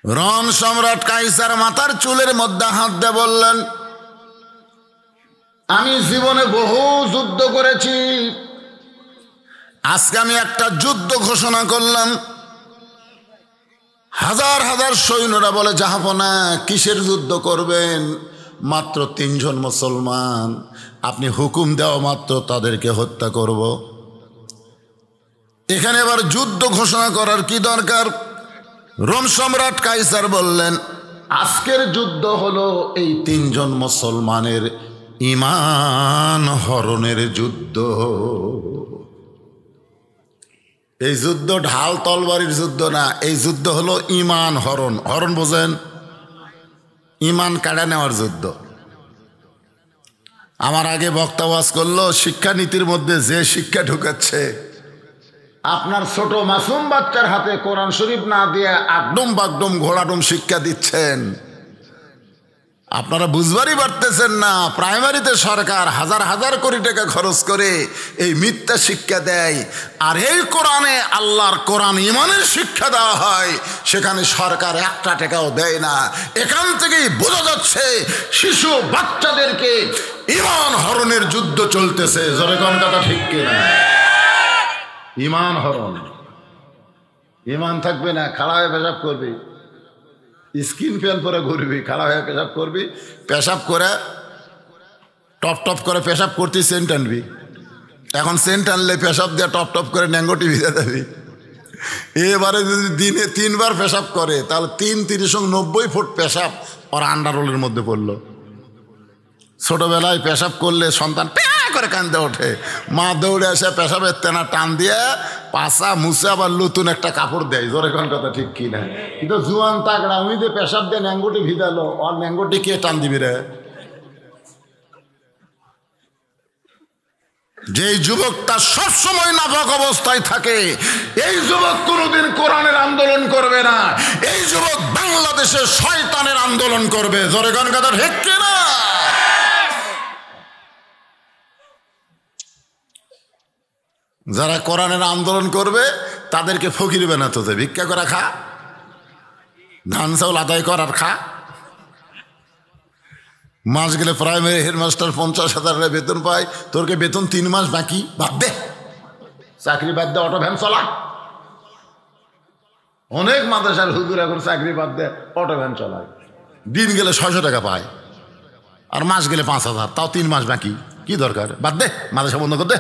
Rome সম্রাট কাইসার মাথার চুলের মধ্যে হাত দিয়ে বললেন, আমি জীবনে বহু যুদ্ধ করেছি, আজকে আমি একটা যুদ্ধ ঘোষণা করলাম। হাজার হাজার সৈন্যরা বলে, জাহাপনা কিসের যুদ্ধ করবেন? মাত্র 3 জন মুসলমান, আপনি হুকুম দেওয়া মাত্র তাদেরকে হত্যা করব। এখানে এবার যুদ্ধ ঘোষণা করার কি দরকার? রোম সম্রাট কাইসার বললেন, আজকের যুদ্ধ হলো এই 3 জন মুসলমানের ঈমান হরণের যুদ্ধ। এই যুদ্ধ ঢাল তলবারির যুদ্ধ না, এই যুদ্ধ হলো ঈমান হরণ। হরণ বোঝেন? ঈমান কাড়া নেওয়ার যুদ্ধ। আমার আগে বক্তা ওয়াজ করলো, শিক্ষানীতির মধ্যে যে শিক্ষা ঢুকাচ্ছে, আপনার ছোট মাসুম বাচ্চার হাতে কোরআন শরীফ না দিয়ে আগডুম বাগডুম ঘোড়াডুম শিক্ষা দিচ্ছেন। আপনারা বুঝবারই পারতেছেন না, প্রাইমারিতে সরকার হাজার হাজার কোটি টাকা খরচ করে এই মিথ্যা শিক্ষা দেয়, আর এই কোরআনে আল্লাহর কোরআন ঈমানের শিক্ষা দেওয়া হয়, সেখানে সরকার 1 টাকাও দেয় না। এখান থেকেই বোঝা যাচ্ছে শিশু বাচ্চাদেরকে ঈমান হরণের যুদ্ধ চলতেছে। জোরে কোন কথা ঠিক কিনা? ঈমান হরণ। ঈমান থাকবে না, খাড়া হয়ে পেশাব করবি, স্কিন ফ্যান পরে ঘুরবি, খাড়া হয়ে পেশাব করবি, পেশাব করে টপ টপ করে পেশাব করতে সেন্ট আনবি। এখন সেন্ট আনলে পেশাব দিয়ে টপ টপ করে ন্যাঙ্গটি ভিজে দেবি। এবারে যদি দিনে 3 বার পেশাব করে, তাহলে 3 × 30 = 90 ফুট পেশাব ওর আন্ডারোলের মধ্যে পড়লো। ছোটবেলায় পেশাব করলে সন্তান করে কান্দে ওঠে, মা দৌড়ে এসে পেশাবের তেনা টান দিয়ে পাশা মুছে আবার নতুন একটা কাপড় দেয়। জোরে কোন কথা ঠিক কিনা? কিন্তু জুয়ান তাগড়া আমি যে পেশাব দিয়ে ন্যাঙ্গুটি ভিজালো, আর ন্যাঙ্গুটি কে টান দিবি রে? যেই যুবকটা সবসময় নাপাক অবস্থায় থাকে, এই যুবক কোনোদিন কোরআনের আন্দোলন করবে না। এই যুবক বাংলাদেশে শয়তানের আন্দোলন করবে। জোরে কোন কথা ঠিক কিনা? যারা কোরআনের আন্দোলন করবে তাদেরকে ফকির বানাতে হবে। ভিক্ষা করা খা, ধান চাউল আদায় করার খা। মাস গেলে প্রাইমারি হেডমাস্টার 50,000 বেতন পায়, তোরকে বেতন 3 মাস বাকি, বাদ দে, চাকরি বাদ দে, অটো ভ্যান চলা। অনেক মাদ্রাসার হুজুর এখন চাকরি বাদ দে অটো ভ্যান চলায়, দিন গেলে 600 টাকা পায়, আর মাস গেলে 5,000, তাও 3 মাস বাকি। কি দরকার? বাদ দে, মাদ্রাসা বন্ধ কর দে।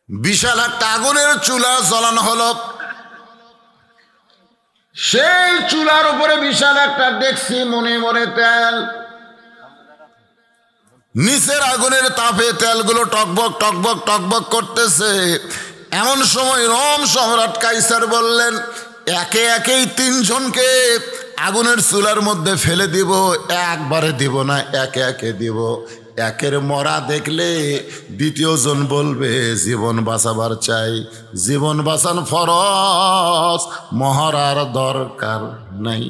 বিশাল একটা আগুনের চুলা জ্বালানো হলো, সেই চুলার উপরে বিশাল একটা ডেকসি, মনে মনে তেল, নিচের আগুনের তাপে তেলগুলো টকবক টকবক টকবক করতেছে। এমন সময় রোম সম্রাট কাইসার বললেন, একে একেই 3 জনকে আগুনের চুলার মধ্যে ফেলে দিব, একবারে দিব না, একে একে দিব। একের মরা দেখলে 2য় জন বলবে জীবন বাঁচাবার চাই, জীবন বাঁচান ফরজ, মহড়ার দরকার নাই।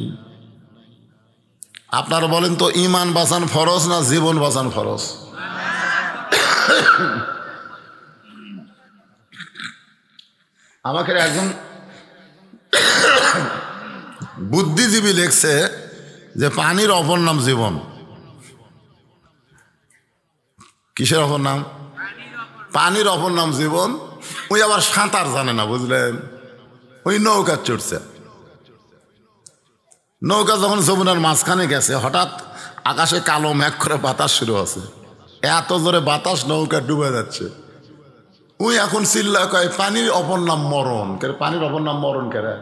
আপনারা বলেন তো, ঈমান বাঁচান ফরজ না জীবন বাঁচান ফরজ? আমাকে একজন বুদ্ধিজীবী লেখছে যে পানির অপর নাম জীবন। কিসের অপর নাম? পানির অপর নাম জীবন। ওই আবার সাঁতার জানে না, বুঝলেন? ওই নৌকা চড়ছে, নৌকা যখন যমুনার মাঝখানে গেছে, হঠাৎ আকাশে কালো মেঘ করে বাতাস শুরু আছে, এত জোরে বাতাস নৌকা ডুবে যাচ্ছে। ওই এখন চিল্লা কয় পানির অপর নাম মরণ। পানির অপর নাম মরণ কেরে?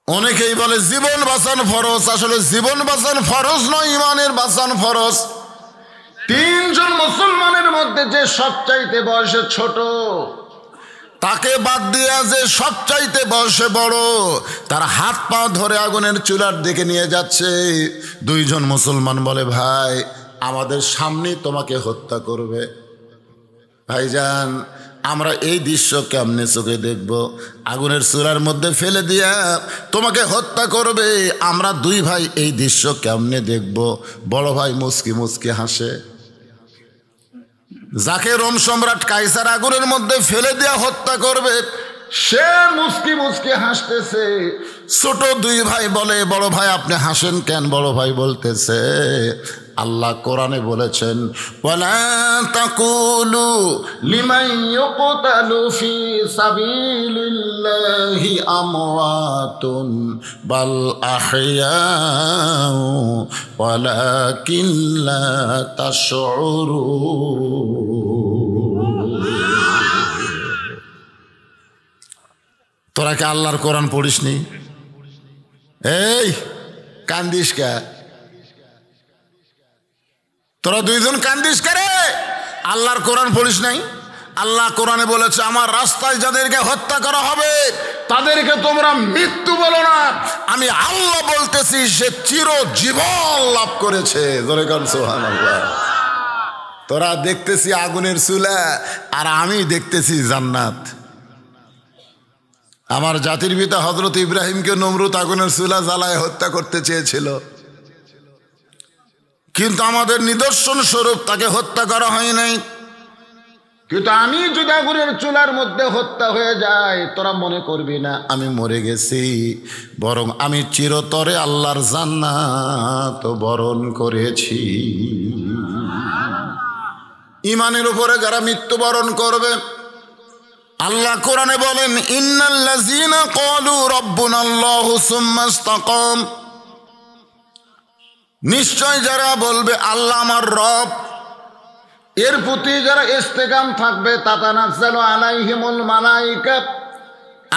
অনেকেই বলে জীবন বাঁচান ফরজ, আসলে জীবন বাঁচান ফরজ নয়, ঈমানের বাঁচান ফরজ। 3 জন মুসলমানের মধ্যে যে সবচাইতে বয়সে ছোট, তাকে বাদ দিয়া যে সবচাইতে বয়সে বড়, তার হাত পা ধরে আগুনের চুলার দিকে নিয়ে যাচ্ছে। 2 জন মুসলমান বলে, ভাই আমাদের সামনে তোমাকে হত্যা করবে। ভাইজান, আমরা এই দৃশ্য কেমনে চোখে দেখব? আগুনের চুলার মধ্যে ফেলে দিয়া তোমাকে হত্যা করবে, আমরা 2 ভাই এই দৃশ্য কেমনে দেখব? বড় ভাই মুচকি মুচকি হাসে, যাকে রোম সম্রাট কাইসার আগুনের মধ্যে ফেলে দেয়া হত্যা করবে, সে মুচকি মুচকি হাসতেছে। ছোট দুই ভাই বলে, বড় ভাই আপনি হাসেন কেন? বড় ভাই বলতেছে, আল্লাহ কোরআনে বলেছেন, ওয়ালা তাকুলু লিমান ইউকতালু ফি সাবিলিল্লাহি আমওয়াতুন বাল আহইয়াউ ওয়ালাকিন লা তাশউরুন। তোরা কি আল্লাহর কোরআন পড়িসনি? এই কান্দিস কে? তোরা দুইজন কান্দিস কে রে? আল্লাহর কোরআন পড়িস নাই? আল্লাহ কোরআনে বলেছে, আমার রাস্তায় যাদেরকে হত্যা করা হবে তাদেরকে তোমরা মৃত্যু বলো না, আমি আল্লাহ বলতেছি সে চিরজীবন লাভ করেছে। জোরে কান সুবহানাল্লাহ। তোরা দেখতেছি আগুনের চুলা, আর আমি দেখতেছি জান্নাত। আমার জাতির পিতা হযরত ইব্রাহিমকে নমরুদ আগুনের চুলা জ্বালায় হত্যা করতে চেয়েছিল, কিন্তু আমাদের নিদর্শন স্বরূপ তাকে হত্যা করা হয় নাই। কিন্তু আমি যদি আগুনের চুলার মধ্যে হত্যা হয়ে যাই, তোরা মনে করবি না আমি মরে গেছি, বরং আমি চিরতরে আল্লাহর জান্নাত বরণ করেছি। ঈমানের উপরে যারা মৃত্যুবরণ করবে, আল্লাহ কোরআনে বলেন, ইন্নাল্লাযীনা ক্বালু রাব্বুনাল্লাহু সুম্মা ইসতাকাম, নিশ্চয় যারা বলবে আল্লাহ আমার রব, এর প্রতি যারা ইস্তেকাম থাকবে, তাতানাজ্জালু আলাইহিমুল মালায়েকা,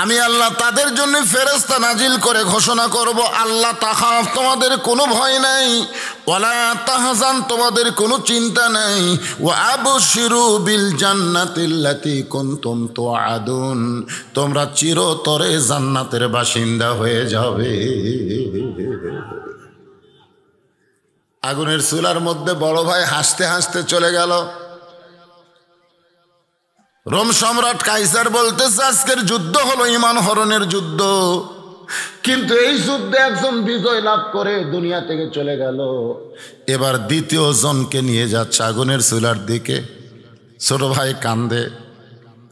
আমি আল্লাহ তাদের জন্য ফেরেশতা নাজিল করে ঘোষণা করব, আল্লাহ তাখাফ, তোমাদের কোনো ভয় নাই, ওয়ালা তাহজান, তোমাদের কোনো চিন্তা নাই, ওয়া আবশিরু বিল জান্নাতিল্লাতী কুনতুম তুআদুন, তোমরা চিরতরে জান্নাতের বাসিন্দা হয়ে যাবে। আগুনের চুলার মধ্যে বড় ভাই হাসতে হাসতে চলে গেল। রোম সম্রাট কাইসার বলতেছে, আজকের যুদ্ধ হলো ঈমান হরণের যুদ্ধ, কিন্তু এই যুদ্ধে একজন বিজয় লাভ করে দুনিয়া থেকে চলে গেল, এবার দ্বিতীয় জনকে নিয়ে যাচ্ছে আগুনের চুলার দিকে। ছোট ভাই কান্দে,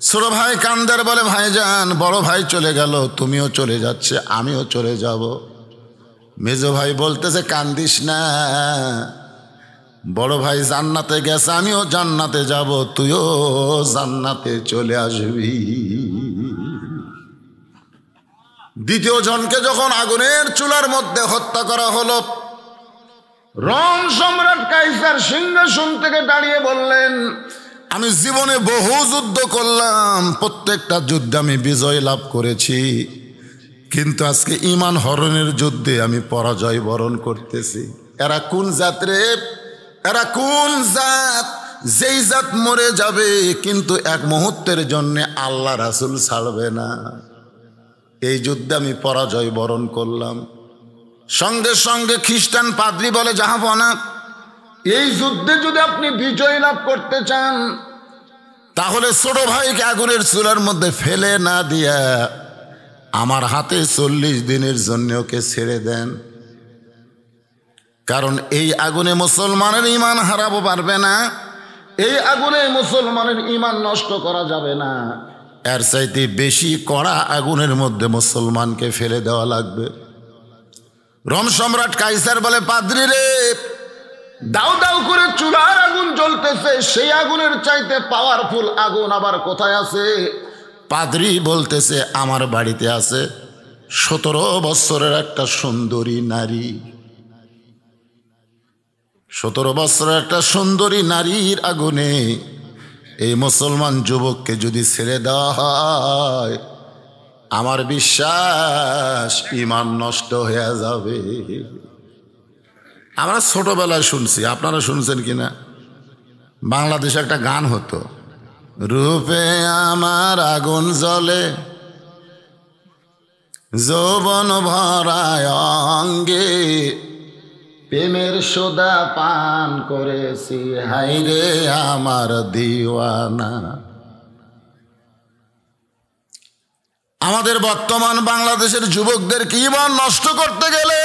ছোট ভাই কান্দের বলে, ভাইজান বড় ভাই চলে গেল, তুমিও চলে যাচ্ছে, আমিও চলে যাব। মেজো ভাই বলতেছে, কান্দিস না, বড় ভাই জান্নাতে গেছে, আমিও জান্নাতে যাব, তুইও জান্নাতে চলে আসবি। দ্বিতীয় জনকে যখন আগুনের চুলার মধ্যে হত্যা করা হলো, রোম সম্রাট কাইসার সিংহাসন থেকে দাঁড়িয়ে বললেন, আমি জীবনে বহু যুদ্ধ করলাম, প্রত্যেকটা যুদ্ধে আমি বিজয় লাভ করেছি, কিন্তু আজকে ঈমান হরণের যুদ্ধে আমি পরাজয় বরণ করতেছি। এরা কোন জাত রে? এরা কোন জাত? যেই জাত মরে যাবে কিন্তু এক মুহূর্তের জন্য আল্লাহ রাসূল ছাড়বে না। এই যুদ্ধে আমি পরাজয় বরণ করলাম। সঙ্গে সঙ্গে খ্রিস্টান পাদ্রী বলে, জাহাপনা, এই যুদ্ধে যদি আপনি বিজয় লাভ করতে চান, তাহলে ছোট ভাইকে আগুনের চুলার মধ্যে ফেলে না দিয়া আমার হাতে 40 দিনের জন্য ওকে ছেড়ে দেন, কারণ এই আগুনে মুসলমানের ঈমান হারাবো পারবে না, এই আগুনে মুসলমানের ঈমান নষ্ট করা যাবে না, এর চাইতে বেশি কড়া আগুনের মধ্যে মুসলমানকে ফেলে দেওয়া লাগবে। রোম সম্রাট কাইসার বলে, পাদ্রী রে, দাও দাও করে চুলার আগুন জ্বলতেছে, সেই আগুনের চাইতে পাওয়ারফুল আগুন আবার কোথায় আছে? পাদ্রী বলতেছে, আমার বাড়িতে আছে 17 বছরের একটা সুন্দরী নারী। 17 বছরের একটা সুন্দরী নারীর আগুনে এই মুসলমান যুবককে যদি ছেড়ে দেওয়া হয়, আমার বিশ্বাস ঈমান নষ্ট হয়ে যাবে। আমরা ছোটবেলায় শুনছি, আপনারা শুনছেন কিনা, বাংলাদেশে একটা গান হতো, রূপে আমার আগুন জ্বলে, যৌবন ভরায় অঙ্গে, প্রেমের সোদা পান করেছি, হাইরে আমার দিওয়ানা। আমাদের বর্তমান বাংলাদেশের যুবকদের কি ঈমান নষ্ট করতে গেলে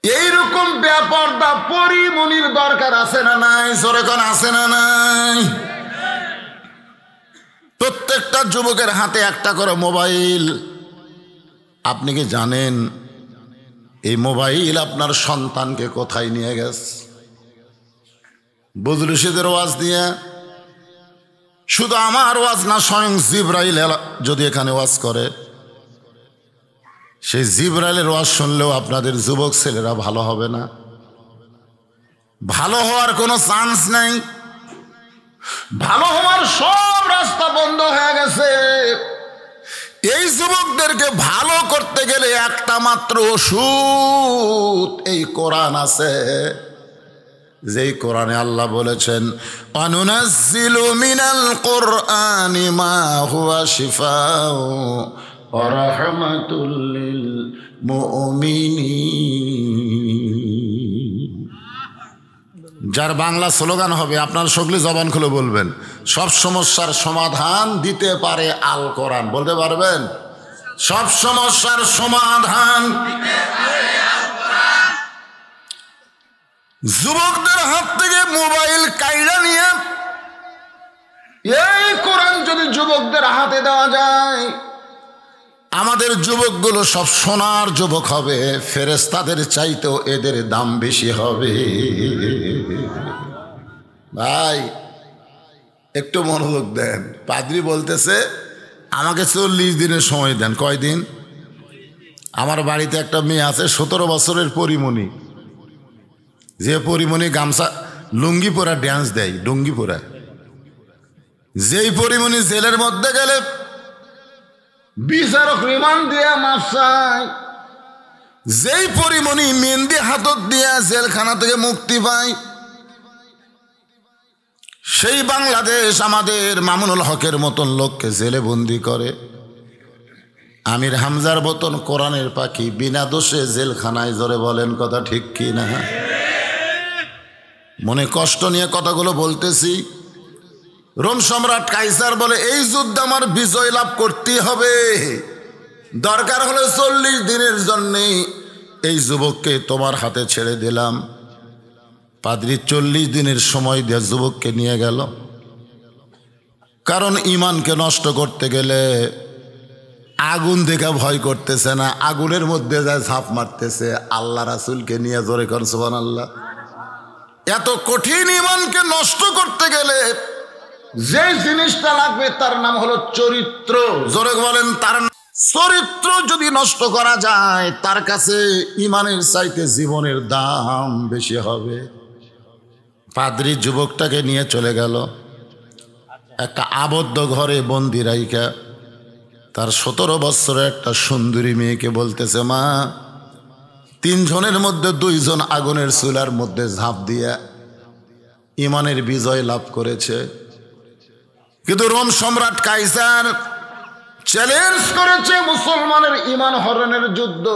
এইরকম বেপরদা পরিমনির দরকার আছে না নাই? সরকার আছে না নাই? প্রত্যেকটা যুবকের হাতে একটা করে মোবাইল। আপনি কি জানেন এই মোবাইল আপনার সন্তানকে কোথায় নিয়ে গেছে? বুজরুশিদের ওয়াজ দিয়ে, শুধু আমার ওয়াজ না, স্বয়ং জিবরাইল যদি এখানে ওয়াজ করে, সেই জিবরাইলের ওয়াজ শুনলেও আপনাদের যুবক ছেলেরা ভালো হবে না। ভালো হওয়ার কোনো চান্স নাই। ভালো হওয়ার সব রাস্তা বন্ধ হয়ে গেছে। এই যুবকদেরকে ভালো করতে গেলে একটা মাত্র ওষুধ, এই কোরআন আছে। যেই কোরআনে আল্লাহ বলেছেন, অনুনাজ্জিলু মিনাল কুরআনি মা হুয়া শিফাউ ওয়া রাহমাতুল লিল মুমিনিন। যার বাংলা স্লোগান হবে, আপনার সকলে জবান খুলে বলবেন, সব সমস্যার সমাধান দিতে পারে আল কোরআন। বলতে পারবেন? সব সমস্যার সমাধান দিতে পারে আল কোরআন। যুবকদের হাত থেকে মোবাইল কাইড়া নিয়ে এই কোরআন যদি যুবকদের হাতে দেওয়া যায়, আমাদের যুবকগুলো সব সোনার যুবক হবে। ফেরেশতাদের চাইতেও এদের দাম বেশি হবে। ভাই একটু মনোযোগ দেন। পাদ্রী বলতেছে আমাকে 40 দিনের সময় দেন। কয়দিন? আমার বাড়িতে একটা মেয়ে আছে 17 বছরের পরিমণি, যে পরিমণি গামছা লুঙ্গি পরা ড্যান্স দেয়, লুঙ্গি পরা। যেই পরিমণি জেলের মধ্যে গেলে বিচারক রিমান্ড দিয়া মাফ চায়, যেই পরিমণি মেহেন্দি হাতত দিয়া জেলখানা থেকে মুক্তি পায়, সেই বাংলাদেশ আমাদের মামুনুল হকের মতন লোককে জেলে বন্দি করে। আমির হামজার মতন কোরআনের পাখি বিনা দোষে জেলখানায়। জোরে বলেন কথা ঠিক কি না? মনে কষ্ট নিয়ে কথাগুলো বলতেছি। রোম সম্রাট কাইসার বলে, এই যুদ্ধে আমার বিজয় লাভ করতেই হবে, দরকার হলে 40 দিনের জন্যে এই যুবককে তোমার হাতে ছেড়ে দিলাম। পাদ্রী 40 দিনের সময় দিয়ে যুবককে নিয়ে গেল। কারণ ইমানকে নষ্ট করতে গেলে আগুন দেখে ভয় করতেছে না, আগুনের মধ্যে যায় ঝাঁপ মারতেছে। আল্লাহ রাসূলকে নিয়ে, জোরে কর সুবহানাল্লাহ। এত কঠিন ইমানকে নষ্ট করতে গেলে যে জিনিসটা লাগবে তার নাম হলো চরিত্র। জোরে বলেন, তার চরিত্র যদি নষ্ট করা যায়, তার কাছে ইমানের চাইতে জীবনের দাম বেশি হবে। পাদ্রী যুবকটাকে নিয়ে চলে গেল একটা আবদ্ধ ঘরে বন্দি রাইখা। তার 17 বছরের একটা সুন্দরী মেয়েকে বলতেছে, মা, 3 জনের মধ্যে 2 জন আগুনের চুলার মধ্যে ঝাঁপ দিয়া ইমানের বিজয় লাভ করেছে। কিন্তু রোম সম্রাট কাইসার চ্যালেঞ্জ করেছে মুসলমানের ইমান হরণের যুদ্ধ।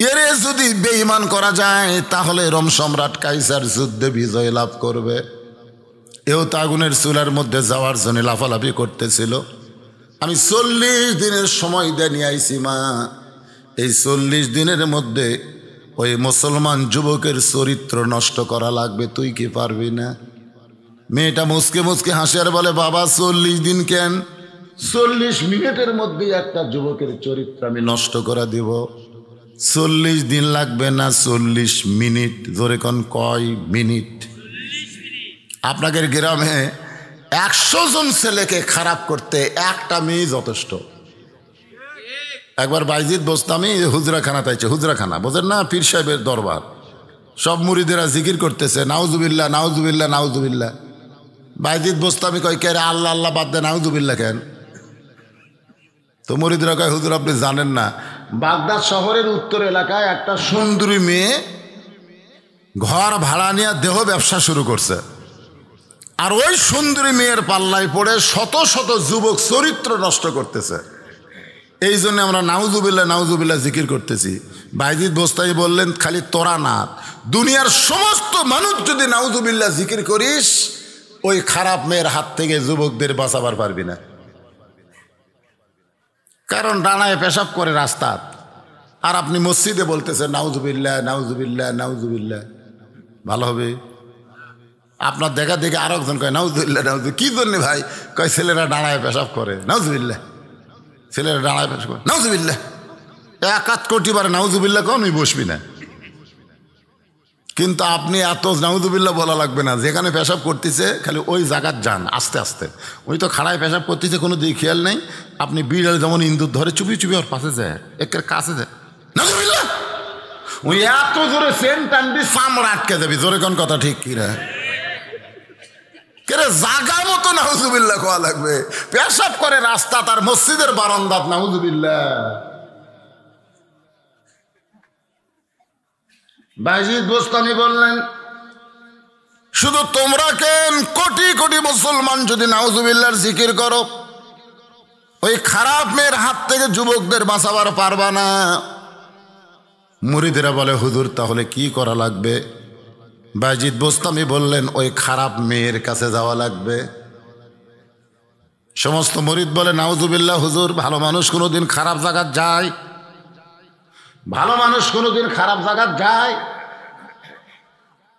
এরে যদি বেঈমান করা যায় তাহলে রোম সম্রাট কাইসার যুদ্ধে বিজয় লাভ করবে। এও তো আগুনের চুলার মধ্যে যাওয়ার জন্য লাফালাফি করতেছিল। আমি 40 দিনের সময় দিয়ে নিয়ে আইছি মা, এই 40 দিনের মধ্যে ওই মুসলমান যুবকের চরিত্র নষ্ট করা লাগবে, তুই কি পারবি না? মেয়েটা মুসকে মুসকে হাসে আর বলে, বাবা 40 দিন কেন, 40 মিনিটের মধ্যে একটা যুবকের চরিত্র আমি নষ্ট করে দিব। 40 দিন লাগবে না, 40 মিনিট। ধরে কোন কয় মিনিট? আপনাদের গ্রামে 100 জন ছেলেকে খারাপ করতে একটা মেয়ে যথেষ্ট। একবার বাইজিদ বোস্তামি হুজরাখানা তাইছে, হুজরাখানা বোঝেন না, পীর সাহেবের দরবার। সব মুরিদেরা জিকির করতেছে, নাউজুবিল্লাহ নাউজুবিল্লাহ নাউজুবিল্লাহ। বাইজিদ বোস্তামি কয়, কে রে, আল্লাহ আল্লাহ বাদ দেন, নাউজুবিল্লাহ কেন? তো মুরিদরা কয়, হুজুর আপনি জানেন না, বাগদাদ শহরের উত্তর এলাকায় একটা সুন্দরী মেয়ে ঘর ভাড়া নিয়ে দেহ ব্যবসা শুরু করছে। আর ওই সুন্দরী মেয়ের পাল্লায় পড়ে শত শত যুবক চরিত্র নষ্ট করতেছে। এই জন্য আমরা নাউজুবিল্লাহ নাউজুবিল্লাহ জিকির করতেছি। বাইজিদ বোস্তামি বললেন, খালি তোরা না, দুনিয়ার সমস্ত মানুষ যদি নাউজুবিল্লাহ জিকির করিস, ওই খারাপ মেয়ের হাত থেকে যুবকদের বাঁচাবার পারবি না। কারণ ডানায় পেশাব করে রাস্তা, আর আপনি মসজিদে বলতেছেন নাউজুবিল্লাহ নাউজুবিল্লাহ নাউজুবিল্লাহ, ভালো হবে? আপনার দেখা দেখে আর একজন কয় নাউজুবিল্লাহ নাউজুবিল্লাহ। কি জন্য ভাই? কয় ছেলেরা দাঁড়ায় পেশাব করে, নাউজুবিল্লাহ। ছেলেরা দাঁড়ায় পেশাব করে, নাউজুবিল্লাহ। এক আধ কোটি বার নাউজুবিল্লাহ কম, আমি বসবি না। কিন্তু আপনি এত নাউজুবিল্লাহ বলা লাগবে না, যেখানে পেশাব করতেছে খালি ওই জায়গার যান আস্তে আস্তে। ওই তো খাড়ায় পেশাব করতেছে, কোনো দিকে খেয়াল নেই। আপনি বিড়াল যেমন ইন্দুর ধরে চুপি চুপি ওর পাশে যায়, একের কাছে যায়, নাউজুবিল্লাহ। ওই এত জোরে সেন্ট টানবি চামড়া আটকে যাবি। জোরে কোন কথা ঠিক কি রে? জাগা মতো নাউজুবিল্লাহ কোয়া লাগবে। পেশাব করে রাস্তা তার মসজিদের বারান্দাত, নাউজুবিল্লাহ। বায়জিদ বোস্তামি বললেন, শুধু তোমরা কেন, কোটি কোটি মুসলমান যদি নাউজুবিল্লাহর জিকির করো, ওই খারাপ মেয়ের হাত থেকে যুবকদের বাঁচাবার পারবা না। মুরিদেরা বলে, হুজুর তাহলে কি করা লাগবে? বায়জিদ বোস্তামি বললেন, ওই খারাপ মেয়ের কাছে যাওয়া লাগবে। সমস্ত মুরিদ বলে, নাউজুবিল্লাহ হুজুর, ভালো মানুষ কোনোদিন খারাপ জায়গা যায়? ভালো মানুষ কোনোদিন খারাপ জায়গা যায়?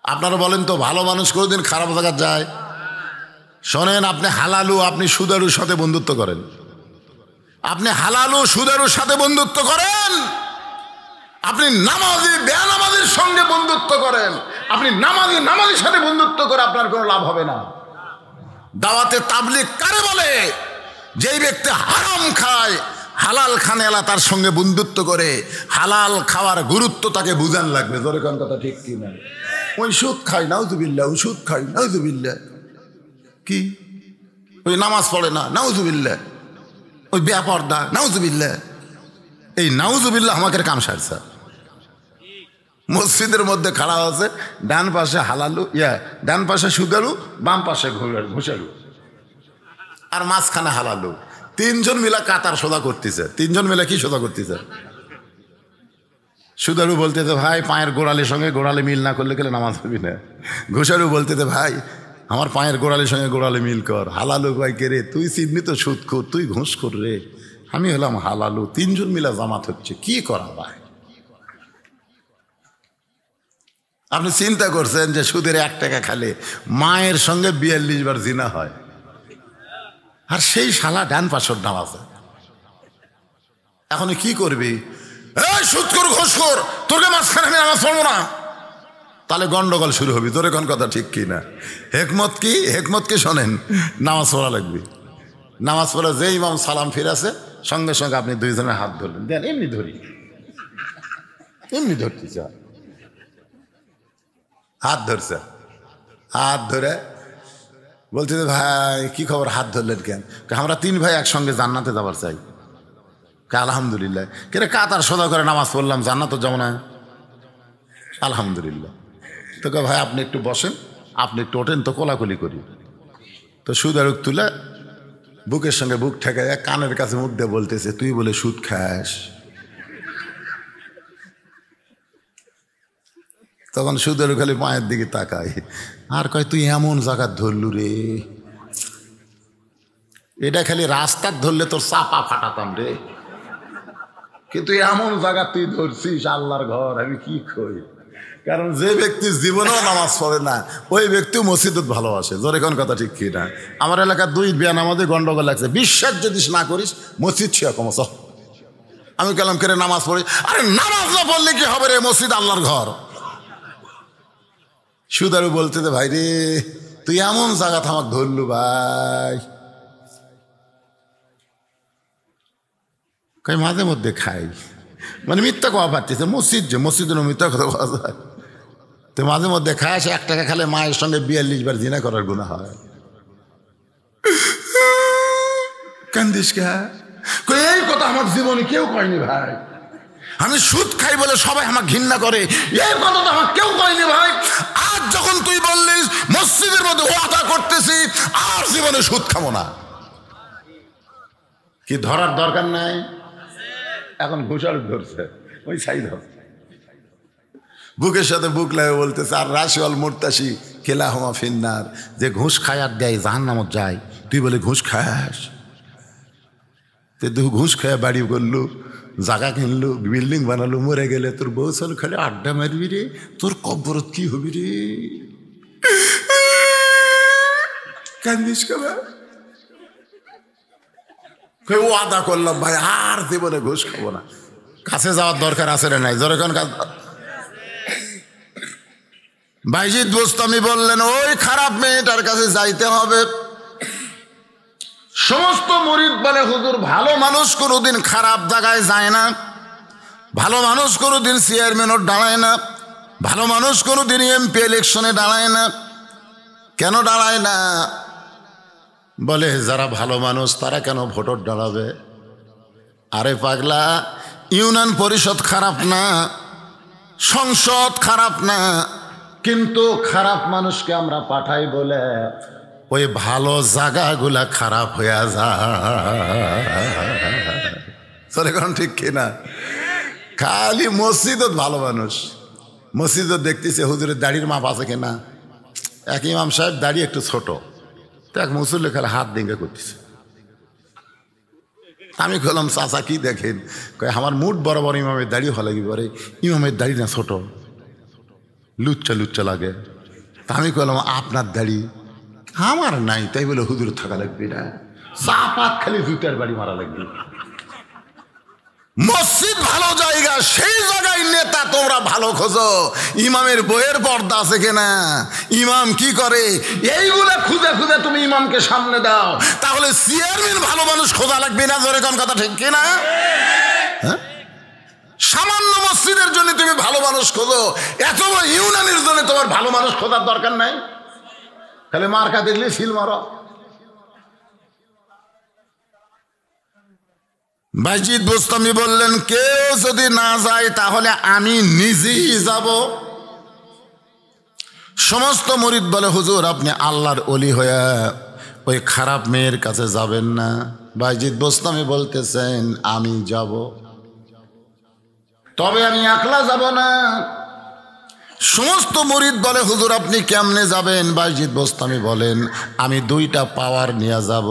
আপনারা বলেন তো, ভালো মানুষ কোনোদিন খারাপ জায়গা যায়? শোনেন, আপনি হালালু, আপনি সুদারুর সাথে বন্ধুত্ব করেন। আপনি হালালু সুদারুর সাথে বন্ধুত্ব করেন। আপনি নামাজি বেনামাজির সঙ্গে বন্ধুত্ব করেন। আপনি নামাজির সাথে বন্ধুত্ব করে আপনার কোনো লাভ হবে না। দাওয়াতে তাবলীগ কারে বলে? যেই ব্যক্তি হারাম খায়, হালাল খানে এলা তার সঙ্গে বন্ধুত্ব করে, হালাল খাওয়ার গুরুত্ব তাকে বুঝান লাগবে। জোরে কোন কথা ঠিক কি না? ওই সুদ খাই, নাউজুবিল্লাহ। ওই সুদ খাই, নাউজুবিল্লাহ। কি? ওই নামাজ পড়ে না, নাউজুবিল্লাহ। ওই বেপরদা, নাউজুবিল্লাহ। এই নাউজুবিল্লাহ আমাকে কাম সারছে। মসজিদের মধ্যে খাড়া আছে, ডান পাশে হালালু, ডান পাশে সুদারু, বাম পাশে ঘুষারু, আর মাঝখানে হালালু। তিনজন মিলা কাতার সোজা করতেছে। তিনজন মিলা কি সোজা করতেছে? সুদারু বলতেছে, ভাই পায়ের গোড়ালির সঙ্গে গোড়ালি মিল না করলে গেলে নামাজ হবি না। ঘুষারু বলতেছে, ভাই আমার পায়ের গোড়ালির সঙ্গে গোড়ালি মিল কর। হালালু ভাই কে রে? তুই চিহ্নিত সুদখোর, তুই ঘুষখোর রে, আমি হলাম হালালু। তিনজন মিলা জামাত হচ্ছে, কি করা ভাই? আপনি চিন্তা করছেন যে সুদের 1 টাকা খালে মায়ের সঙ্গে 42 বার জিনা হয়, আর সেই শালা ডান পাশর নামাজ। এখন কি করবি? এই সুদখোর ঘুষখোর, তোকে মাঝখানে আমি নামাজ পড়বো না, তাহলে গন্ডগোল শুরু হবে। তোর কোন কথা ঠিক কি না? হেকমত কি? হেকমত কি শোনেন, নামাজ পড়া লাগবে। নামাজ পড়া যে ইমাম সালাম ফিরাছে, সঙ্গে সঙ্গে আপনি দুইজনের হাত ধরলেন, দেন এমনি ধরি, এমনি ধরতে চান, হাত ধরছে। হাত ধরে বলতে, ভাই কি খবর, হাত ধরলেন কেন? আমরা 3 ভাই একসঙ্গে জান্নাতে যাবার চাই। আলহামদুলিল্লাহ। কেন কাতার সোজা করে নামাজ পড়লাম, জান্নাত যাবো না? আলহামদুলিল্লাহ। তোকে ভাই আপনি একটু বসেন, আপনি একটু ওঠেন তো, কোলাকুলি করি। তো সুদারুক তুলে বুকের সঙ্গে বুক ঠেকায় কানের কাছে মুখ দিয়ে বলতেছে, তুই বলে সুদ খাস? তখন সুদারু খালি পায়ের দিকে তাকায় আর কয়, তুই এমন জায়গা ধরলু রে, এটা খালি রাস্তার ধরলে তোর চাপা ফাটাতাম রে, কিন্তু এমন জায়গা তুই ধরছিস, আল্লাহর ঘর। আমি কি কই, কারণ যে ব্যক্তি জীবনেও নামাজ পড়ে না, ওই ব্যক্তিও মসজিদত ভালোবাসে। জোরে কোন কথা ঠিক কি না? আমার এলাকার 2 বেনামাজি গন্ডগোল লাগছে, বিশ্বাস যদি না করিস মসজিদ ছিয়া কমস। আমি গেলাম, কেড়ে নামাজ পড়ি। আরে নামাজ না পড়লে কি হবে রে, মসজিদ আল্লাহর ঘর। সুদারু বলতে, ভাই রে তুই এমন জায়গা আমাকে ধরলু ভাই। কই মাঝে মধ্যে খাই, মানে মিথ্যা কোয়া পারতেছে, মসজিদ যে মসজিদের মিথ্যা কথা বলা যায়। তো মাঝে মধ্যে খায়, সে 1 টাকা খালে মায়ের সঙ্গে 42 বার জিনা করার গুনাহ হয়। কান্দিস কে? এই কথা আমার জীবনে কেউ কয়নি ভাই। আমি সুদ খাই বলে সবাই আমাকে ঘৃণা করে, এই কথা তো আমার কেউ কয়নি ভাই। আজ যখন তুই বললিস মসজিদের মধ্যে ওয়াদা করতেছি আর জীবনে সুদ খাবো না, কি ধরার দরকার নাই? এখন ঘুষার ধরছে, ওই সাই ধর, বুকের সাথে বুক লাগে বলতেছে, আর রাশিওয়াল মুরতাসি খেলা হমা ফিন্নার, যে ঘুষ খায় আর দেয় জাহান্নামত যায়, তুই বলে ঘুষ খাস? তুই ঘুষ খায় বাড়ি করলু, জায়গা কিনলু, বিল্ডিং বানালু, মরে গেলে তোর বউ চল খালি আড্ডা মারবি রে, তোর কবরত কি হবি রে? কান্দিস কেবা? ও আদা করলাম ভাই, আর জীবনে ঘুষ খাবো না। কাছে যাওয়ার দরকার আছে রে নাই? যখন বাইজিদ বোস্তামি বললেন ওই খারাপ মেয়েটার কাছে যাইতে হবে। সমস্ত মুরিদ বলে হুজুর ভালো মানুষ কোনোদিন খারাপ জায়গায় যায় না, ভালো মানুষ কোনোদিন চেয়ারম্যানও দাঁড়ায় না, ভালো মানুষ কোনোদিন এমপি ইলেকশনে দাঁড়ায় না। কেন দাঁড়ায় না? বলে যারা ভালো মানুষ তারা কেন ভোটর দাঁড়াবে? আরে পাগলা, ইউনিয়ন পরিষদ খারাপ না, সংসদ খারাপ না, কিন্তু খারাপ মানুষকে আমরা পাঠাই বলে ওই ভালো জায়গাগুলা খারাপ হয়ে যায়। এখন ঠিক কিনা? খালি মসজিদত ভালো মানুষ, মসজিদত দেখতেছে হুজুরের দাড়ির মাপ আছে কিনা। এক ইমাম সাহেব দাড়ি একটু ছোট, তো এক মুসল্লি খালি হাত ডিঙ্গা করতেছে। আমি বললাম চাচা কি দেখেন? কয় আমার মুঠ বরাবর ইমামের দাড়ি ভালো লাগবে। পরে ইমামের দাড়ি না ছোট, লুচ্চা লুচ্চা লাগে। তা আমি বললাম আপনার দাড়ি? আমার নাই। তাই বলে হুজুর থাকা লাগবে না, চাপাত খালি জুতার বাড়ি মারা লাগবে। মসজিদ ভালো জায়গা, সেই জায়গায় নেতা তোমরা ভালো খোঁজো। ইমামের বইয়ের পর্দা আছে কিনা, ইমাম কি করে, এইগুলা খুঁজে খুঁজে তুমি ইমামকে সামনে দাও, তাহলে চেয়ারম্যান ভালো মানুষ খোঁজা লাগবে না। জোরে কোন কথা ঠিক কিনা? হ্যাঁ, সামান্য মসজিদের জন্য তুমি ভালো মানুষ খোঁজো, এত বড় ইউনিয়নের জন্য তোমার ভালো মানুষ খোঁজার দরকার নাই। খালি মার্কা দেখলে সিল মারো। বাইজিদ বোস্তামি বললেন কেউ যদি না যায় তাহলে আমি নিজেই যাব। সমস্ত মুরিদ বলে হুজুর আপনি আল্লাহর ওলি হয়ে ওই খারাপ মেয়ের কাছে যাবেন না। বাইজিদ বোস্তামি বলতেছেন আমি যাব, তবে আমি একলা যাব না। সমস্ত মুরিদ বলে হুজুর আপনি কেমনে যাবেন? বাইজিদ বোস্তামি বলেন আমি দুইটা পাওয়ার নিয়ে যাব।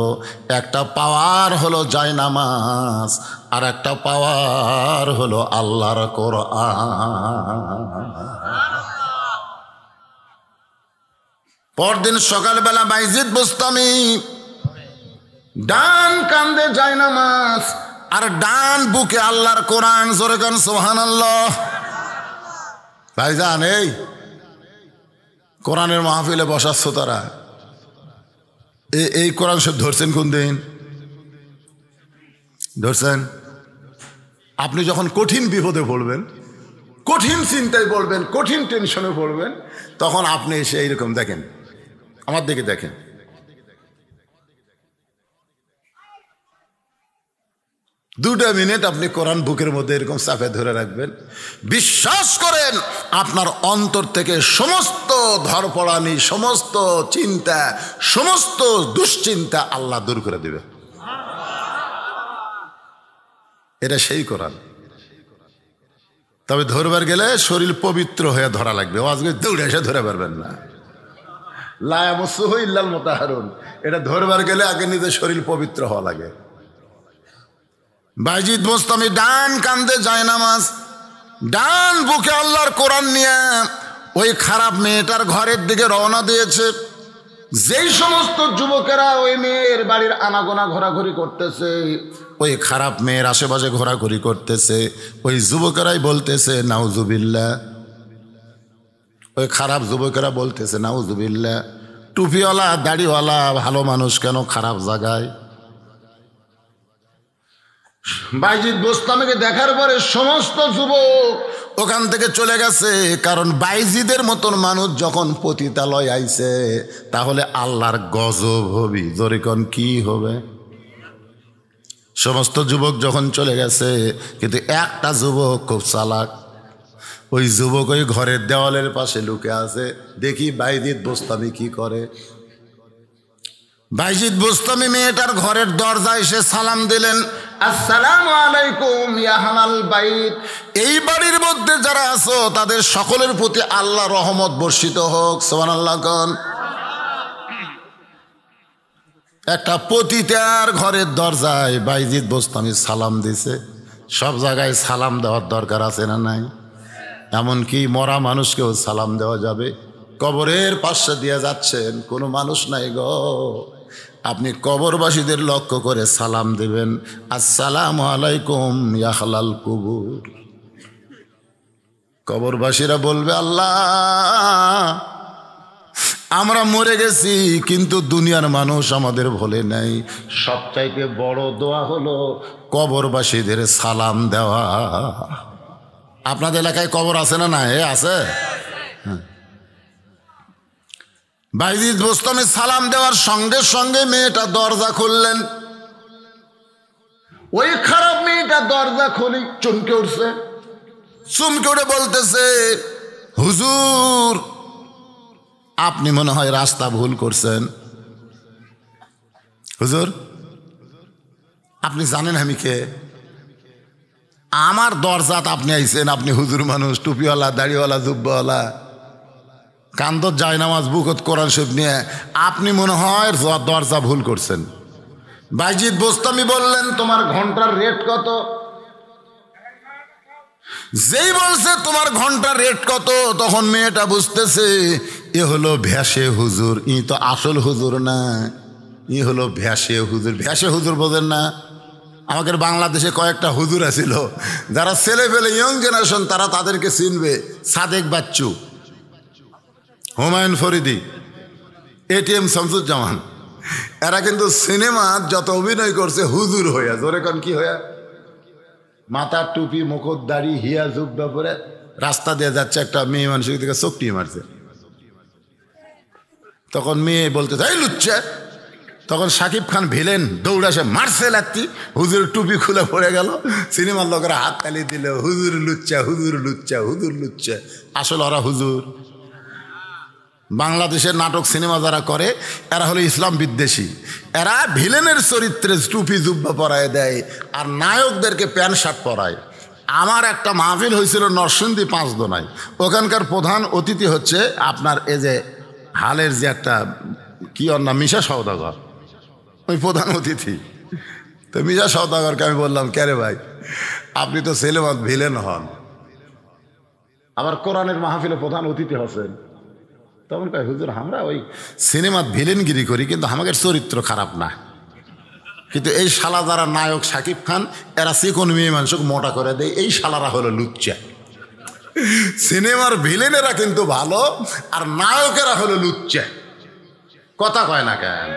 একটা পাওয়ার হলো জায়নামাজ, আর একটা পাওয়ার হলো আল্লাহর কোরআন। পরদিন সকালবেলা বাইজিদ বোস্তামি ডান কান্দে জায়নামাজ আর ডান বুকে আল্লাহর কোরআন। জোরে গান সুবহানাল্লাহ। ভাইজান এই কোরআনের মাহফিলে বসাচ্ছ তারা, এই কোরআন সব ধরছেন কোন দিন? ধরছেন আপনি যখন কঠিন বিপদে পড়বেন, কঠিন চিন্তায় পড়বেন, কঠিন টেনশনে পড়বেন, তখন আপনি এসে এইরকম দেখেন, আমার দিকে দেখেন। 2 মিনিট আপনি কোরআন বুকের মধ্যে এরকম চাপে ধরে রাখবেন, বিশ্বাস করেন আপনার অন্তর থেকে সমস্ত ধরপড়ানি, সমস্ত চিন্তা, সমস্ত দুশ্চিন্তা আল্লাহ দূর করে দেবে। এটা সেই কোরআন। তবে ধরবার গেলে শরীর পবিত্র হয়ে ধরা লাগবে। আজকে দৌড়ে এসে ধরে পারবেন না। লা ইয়ামাসসুহু ইল্লাল মুতাহহারুন। এটা ধরবার গেলে আগে নিজের শরীর পবিত্র হওয়া লাগে। বাইজিদ বোস্তামি ডান কান্দে জায়নামাজ, ডান বুকে আল্লাহর কোরআন নিয়ে ওই খারাপ মেয়েটার ঘরের দিকে রওনা দিয়েছে। যেই সমস্ত যুবকেরা ওই মেয়ের বাড়ির আনাগোনা ঘোরাঘুরি করতেছে, ওই খারাপ মেয়ের আশেপাশে ঘোরাঘুরি করতেছে, ওই যুবকেরাই বলতেছে নাউজুবিল্লাহ। ওই খারাপ যুবকেরা বলতেছে নাউজুবিল্লাহ, টুপিওয়ালা দাড়িওয়ালা ভালো মানুষ কেন খারাপ জায়গায়? বাইজিদ বোস্তামিকে দেখার পরে সমস্ত যুবক ওখান থেকে চলে গেছে। কারণ বাইজিদের মতন মানুষ যখন পতিতালয় আইছে তাহলে আল্লাহর গজব হবি। জরিকন কি হবে? সমস্ত যুবক যখন চলে গেছে, কিন্তু একটা যুবক খুব চালাক। ওই যুবক ওই ঘরের দেওয়ালের পাশে লুকে আছে, দেখি বাইজিদ বোস্তামি কি করে। বাইজিদ বোস্তামি মেয়েটার ঘরের দরজায় এসে সালাম দিলেন, আসসালামু আলাইকুম ইয়া আহলাল বাইত। এই বাড়ির মধ্যে যারা আছো তাদের সকলের প্রতি আল্লাহ রহমত বর্ষিত হোক। সুবহানাল্লাহ কোন। একটা পতিতার ঘরের দরজায় বাইজিদ বোস্তামি সালাম দিছে। সব জায়গায় সালাম দেওয়ার দরকার আছে না নাই? এমনকি মরা মানুষকেও সালাম দেওয়া যাবে। কবরের পাশে দিয়ে যাচ্ছেন, কোনো মানুষ নাই গো, আপনি কবরবাসীদের লক্ষ্য করে সালাম দেবেন, আসসালামু আলাইকুম ইয়া আহলাল কুবুর। কবরবাসীরা বলবে, আল্লাহ আমরা মরে গেছি কিন্তু দুনিয়ার মানুষ আমাদের ভোলে নাই। সবচাইতে বড় দোয়া হলো কবরবাসীদের সালাম দেওয়া। আপনাদের এলাকায় কবর আছে না? না আছে। বাইজিদ বোস্তামি সালাম দেওয়ার সঙ্গে সঙ্গে মেয়েটা দরজা খুললেন। ওই খারাপ মেয়েটা দরজা খুলি চমকে উঠছে, চমকে উঠে বলতেছে, হুজুর আপনি মনে হয় রাস্তা ভুল করছেন। হুজুর আপনি জানেন আমি কে? আমার দরজাত আপনি আইছেন, আপনি হুজুর মানুষ, টুপিওয়ালা, দাড়িওয়ালা, জুব্বাওয়ালা, কান্দর যায় নামাজ, বুকত কোরআন শরীফ নিয়ে, আপনি মনে হয় দরজা ভুল করছেন। বাইজিদ বোস্তামি বললেন, তোমার ঘন্টার রেট কত? যেই বলছে তোমার ঘন্টার রেট কত, তখন মেয়েটা বুঝতেছে এ হলো ভ্যাসে হুজুর, ই তো আসল হুজুর না, ই হলো ভ্যাসে হুজুর। ভ্যাসে হুজুর বোঝেন না? আমাদের বাংলাদেশে কয়েকটা হুজুর আছিল, যারা ছেলে পেলে ইয়ং জেনারেশন, তারা তাদেরকে চিনবে। সাদেক বাচ্চু, হুমায়ুন ফরিদি, এটিএম শামসুজ্জামান, এরা কিন্তু সিনেমা যত অভিনয় করছে হুজুর হইয়া, জোরে কন কি হইয়া, মাথার টুপি, মুখর দাড়ি, হিয়া জুব্বা পরে রাস্তা দিয়ে যাচ্ছে, একটা মেয়ে মানুষের দিকে চোখটিয়ে মারছে। তখন মেয়ে বলতে চাই লুচ্চা, তখন শাকিব খান ভিলেন দৌড়ে সে মারছে লাত্তি, হুজুর টুপি খুলে পড়ে গেল। সিনেমার লোকেরা হাত তালি দিল, হুজুর লুচ্চা, হুজুর লুচ্চা, হুজুর লুচ্চা। আসলে ওরা হুজুর। বাংলাদেশের নাটক সিনেমা যারা করে এরা হলো ইসলাম বিদ্বেষী। এরা ভিলেনের চরিত্রে টুপি জুব্বা পরায় দেয় আর নায়কদেরকে প্যান্ট শার্ট পরায়। আমার একটা মাহফিল হয়েছিল নরসিংদী পাঁচদোনায়, ওখানকার প্রধান অতিথি হচ্ছে আপনার এই যে হালের যে একটা কি ওর নাম, মিশা সওদাগর, ওই প্রধান অতিথি। তো মিশা সওদাগরকে আমি বললাম, ক্যারে ভাই আপনি তো সিনেমার ভিলেন হন, আবার কোরআনের মাহফিলে প্রধান অতিথি হচ্ছেন। তখন কয়, হুজুর আমরা ওই সিনেমার ভিলেনগিরি করি কিন্তু আমাদের চরিত্র খারাপ না, কিন্তু এই শালা যারা নায়ক শাকিব খান, এরা চিকন মেয়ে মানুষকে মোটা করে দেয়, এই শালারা হলো লুচ্চা। সিনেমার ভিলেনেরা কিন্তু ভালো আর নায়কেরা হলো লুচ্চা। কথা কয় না কেন?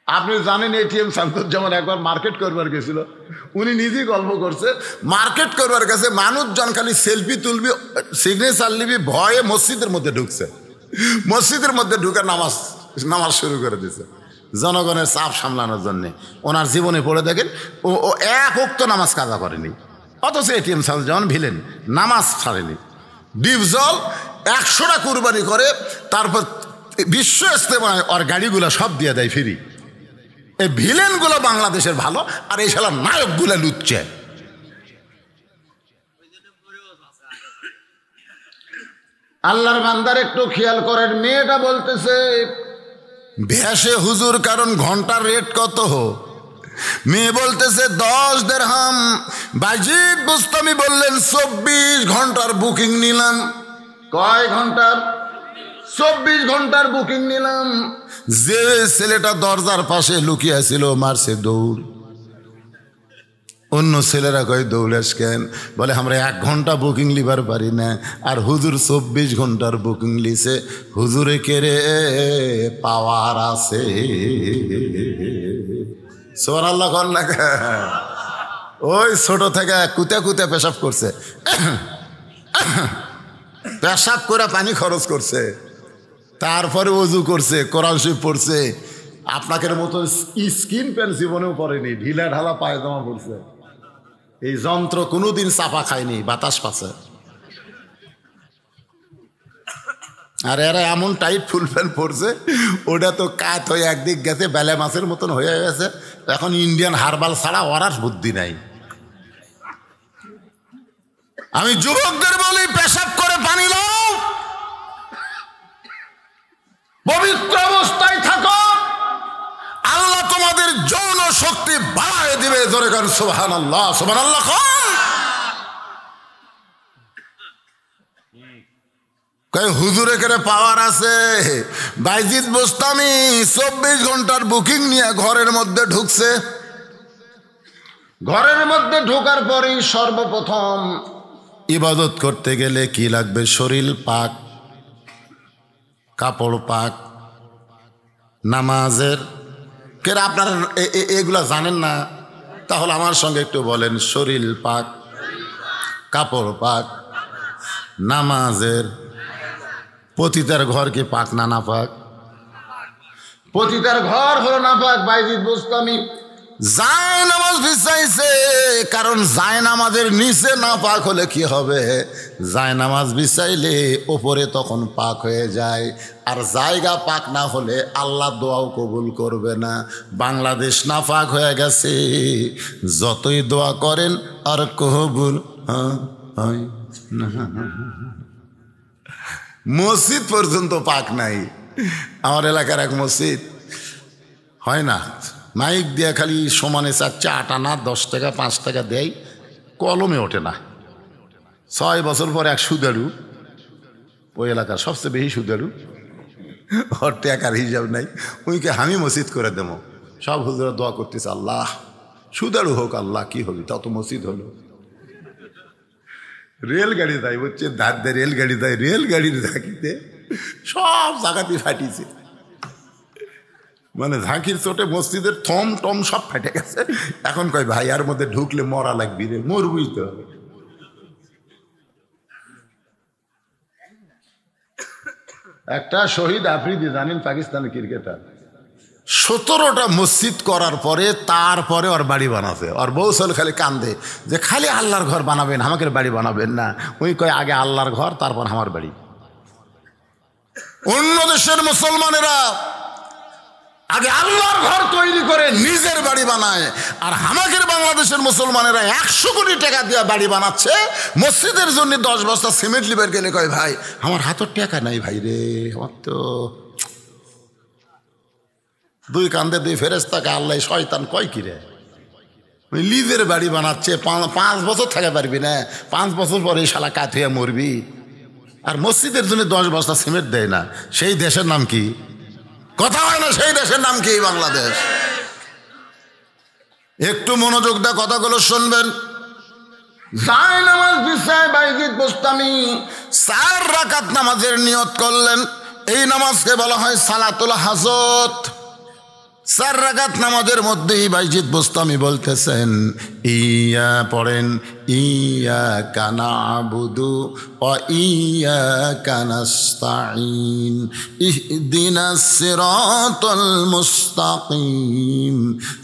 আপনি জানেন এটিএম শামসুজ্জামান একবার মার্কেট করবার গেছিল, উনি নিজেই গল্প করছে, মার্কেট করবার কাছে মানুষজন খালি সেলফি তুলবি, সিগনেচার নিবি, ভয়ে মসজিদের মধ্যে ঢুকছে। মসজিদের মধ্যে ঢুকে নামাজ শুরু করে দিয়েছে জনগণের চাপ সামলানোর জন্যে। ওনার জীবনে পড়ে দেখেন ও এক ওয়াক্ত নামাজ কাজা করেনি, অথচ এটিএম শামসুজ্জামান ভিলেন, নামাজ ছাড়েনি। ডিপজল 100টা কুরবানি করে, তারপর বিশ্ব ইস্তেমায় ওর গাড়িগুলো সব দিয়ে দেয় ফ্রি। এই ভিলেনগুলো বাংলাদেশের ভালো আর এই শালা নায়কগুলো লুচ্চে। আল্লাহর বান্দার একটু খেয়াল করেন, মেয়েটা বলতেছে ভ্যাসে হুজুর কারণ ঘন্টার রেট কত? মেয়ে বলতেছে 10 দিরহাম। বাইজিদ বুস্তামি বললেন 24 ঘন্টার বুকিং নিলাম। কয় ঘন্টার? 24 ঘন্টার বুকিং নিলাম। যে ছেলেটা দরজার পাশে লুকিয়ে ছিল মারছে দৌড়। অন্য ছেলেরা কয় দৌড়াস কেন? বলে আমরা 1 ঘন্টা বুকিং লিবার পারি না, আর হুজুর 24 ঘন্টার বুকিং লিছে। হুজুরে কেরে পাওয়ার আছে। সুবহানাল্লাহ কর না। ওই ছোট থেকে কুতে কুতে পেশাব করছে, পেশাব করে পানি খরচ করছে, তারপরে অজু করছে, কোরআন শরীফ পড়ছে। আপনাকে মতো স্কিন প্যান্ট জীবনেও পরেনি, ঢিলা ঢালা পায়জামা পড়ছে। এই যন্ত্র কোনোদিন চাপা খায়নি, বাতাস পাচ্ছে। আর এরা এমন টাইট ফুল প্যান্ট পরছে, ওটা তো কাত হয়ে একদিক গেছে, বেলে মাছের মতন হয়ে গেছে। এখন ইন্ডিয়ান হারবাল ছাড়া ওর আর বুদ্ধি নাই। আমি যুবকদের বলি, পেশাব করে পানি নাও, পবিত্র অবস্থায় থাকো, আল্লাহ তোমাদের যৌন শক্তি বাড়ায় দিবে। জোরে গান সুবহানাল্লাহ, সুবহানাল্লাহ খান। হুজুরে করে পাওয়ার আছে। বাইজিদ বোস্তামি 24 ঘন্টার বুকিং নিয়ে ঘরের মধ্যে ঢুকছে। ঘরের মধ্যে ঢোকার পরেই সর্বপ্রথম ইবাদত করতে গেলে কি লাগবে? শরীর পাক, কাপড় পাক, নামাজের কে আপনারা এগুলা জানেন না? তাহলে আমার সঙ্গে একটু বলেন, শরীর পাক, কাপড় পাক, নামাজের। পতিতার ঘর কি পাক না না পাক? পতিতার ঘর হলো না পাক। বাইজিদ বোস্তামি যায় নামাজ বিছাইছে, কারণ যায় নামাজের নিচে না পাক হলে কি হবে? যায় নামাজ বিছাইলে ওপরে তখন পাক হয়ে যায়, আর জায়গা পাক না হলে আল্লাহ দোয়াও কবুল করবে না। বাংলাদেশ না পাক হয়ে গেছে, যতই দোয়া করেন আর কবুল হয় না। মসজিদ পর্যন্ত পাক নাই। আমার এলাকার এক মসজিদ হয় না, মাইক দিয়ে খালি সমানে চাচ্ছে 8 আনা 10 টাকা 5 টাকা দেয়, কলমে ওঠে না। 6 বছর পর এক সুদারু, ওই এলাকার সবচেয়ে বেশি সুদারু, ওর টাকার হিসাব নাই, ওইকে আমি মসজিদ করে দেবো। সব হুজুরা দোয়া করতেছে, আল্লাহ সুদারু হোক, আল্লাহ কি হবি, তত মসজিদ হলো। রেলগাড়ি দেয় হচ্ছে, ধার দেয় রেলগাড়ি দেয়, রেলগাড়ির ঝাঁকিতে সব জায়গাতেই ফাটিছে। মানে ঝাঁকির চোটে মসজিদের থম টম সব ফেটে গেছে। এখন কয় ভাই আর মধ্যে ঢুকলে মরা লাগবি রে, মরবই তো। একটা শহীদ আফ্রিদি জানেন, পাকিস্তানের ক্রিকেটার, 17টা মসজিদ করার পরে তারপরে ওর বাড়ি বানাবে। ওর বউ ছেলে খালি কান্দে যে খালি আল্লাহর ঘর বানাবেন, আমাকে বাড়ি বানাবেন না। ওই কয় আগে আল্লাহর ঘর, তারপর আমার বাড়ি। অন্য দেশের মুসলমানেরা আগে আল্লাহর ঘর তৈরি করে নিজের বাড়ি বানায়, আর আমাদের বাংলাদেশের মুসলমানেরা 100 কোটি টাকা দিয়ে বাড়ি বানাচ্ছে। মসজিদের জন্য 10 বস্তা সিমেন্ট লিবার গেলে কয় ভাই আমার হাতের টাকা নাই ভাই রে, আমার তো দুই কান্দে দুই ফেরেশতাকে আল্লাহ শয়তান কয় কি রে, ওই লিজের বাড়ি বানাচ্ছে। 5 বছর থাকা পারবি না, 5 বছর পরে শালা কাত হয়ে মরবি। আর মসজিদের জন্য 10 বস্তা সিমেন্ট দেয় না, সেই দেশের নাম কি? কথা হয় না, সেই দেশের নাম কি? বাংলাদেশ। একটু মনোযোগ দিয়ে কথাগুলো শুনবেন। যায় নামাজ বিছায় বাইজিদ বোস্তামি 4 রাকাত নামাজের নিয়ত করলেন। এই নামাজকে বলা হয় সালাতুল হাজত। 4 রাকাত নামাজের মধ্যেই বাইজিদ বোস্তামি বলতেছেন, ইয়া পড়েন, ইয়াকা না'বুদু ওয়া ইয়াকা নাস্তাঈন ইহদিনাস সিরাতাল মুস্তাকিম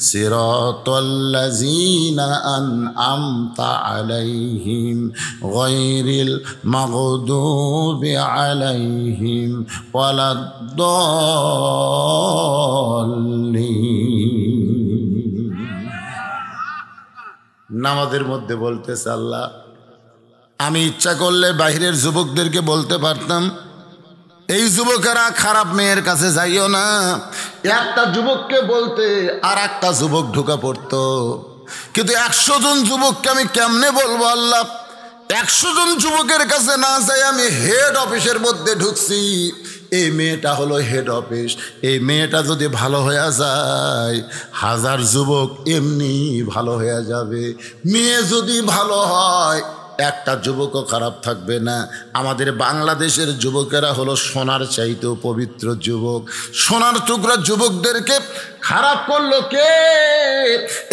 সিরাতাল লাযিনা আন'আমতা আলাইহিম গায়রিল মাগদুবি আলাইহিম ওয়ালাদ-দাল্লিন। নামাজের মধ্যে বলতেছে, আল্লাহ আমি ইচ্ছা করলে বাহিরের যুবকদেরকে বলতে পারতাম এই যুবকেরা খারাপ মেয়ের কাছে যাইও না। একটা যুবককে বলতে আর একটা যুবক ঢুকা পড়তো, কিন্তু 100 জন যুবককে আমি কেমনে বলবো আল্লাহ? 100 জন যুবকের কাছে না যাই আমি হেড অফিসের মধ্যে ঢুকছি। এই মেয়েটা হলো হেড অফিস, এই মেয়েটা যদি ভালো হয়ে যায় 1000 যুবক এমনি ভালো হয়ে যাবে। মেয়ে যদি ভালো হয় একটা যুবকও খারাপ থাকবে না। আমাদের বাংলাদেশের যুবকেরা হলো সোনার চাইতেও পবিত্র যুবক। সোনার টুকরা যুবকদেরকে খারাপ করলো কে?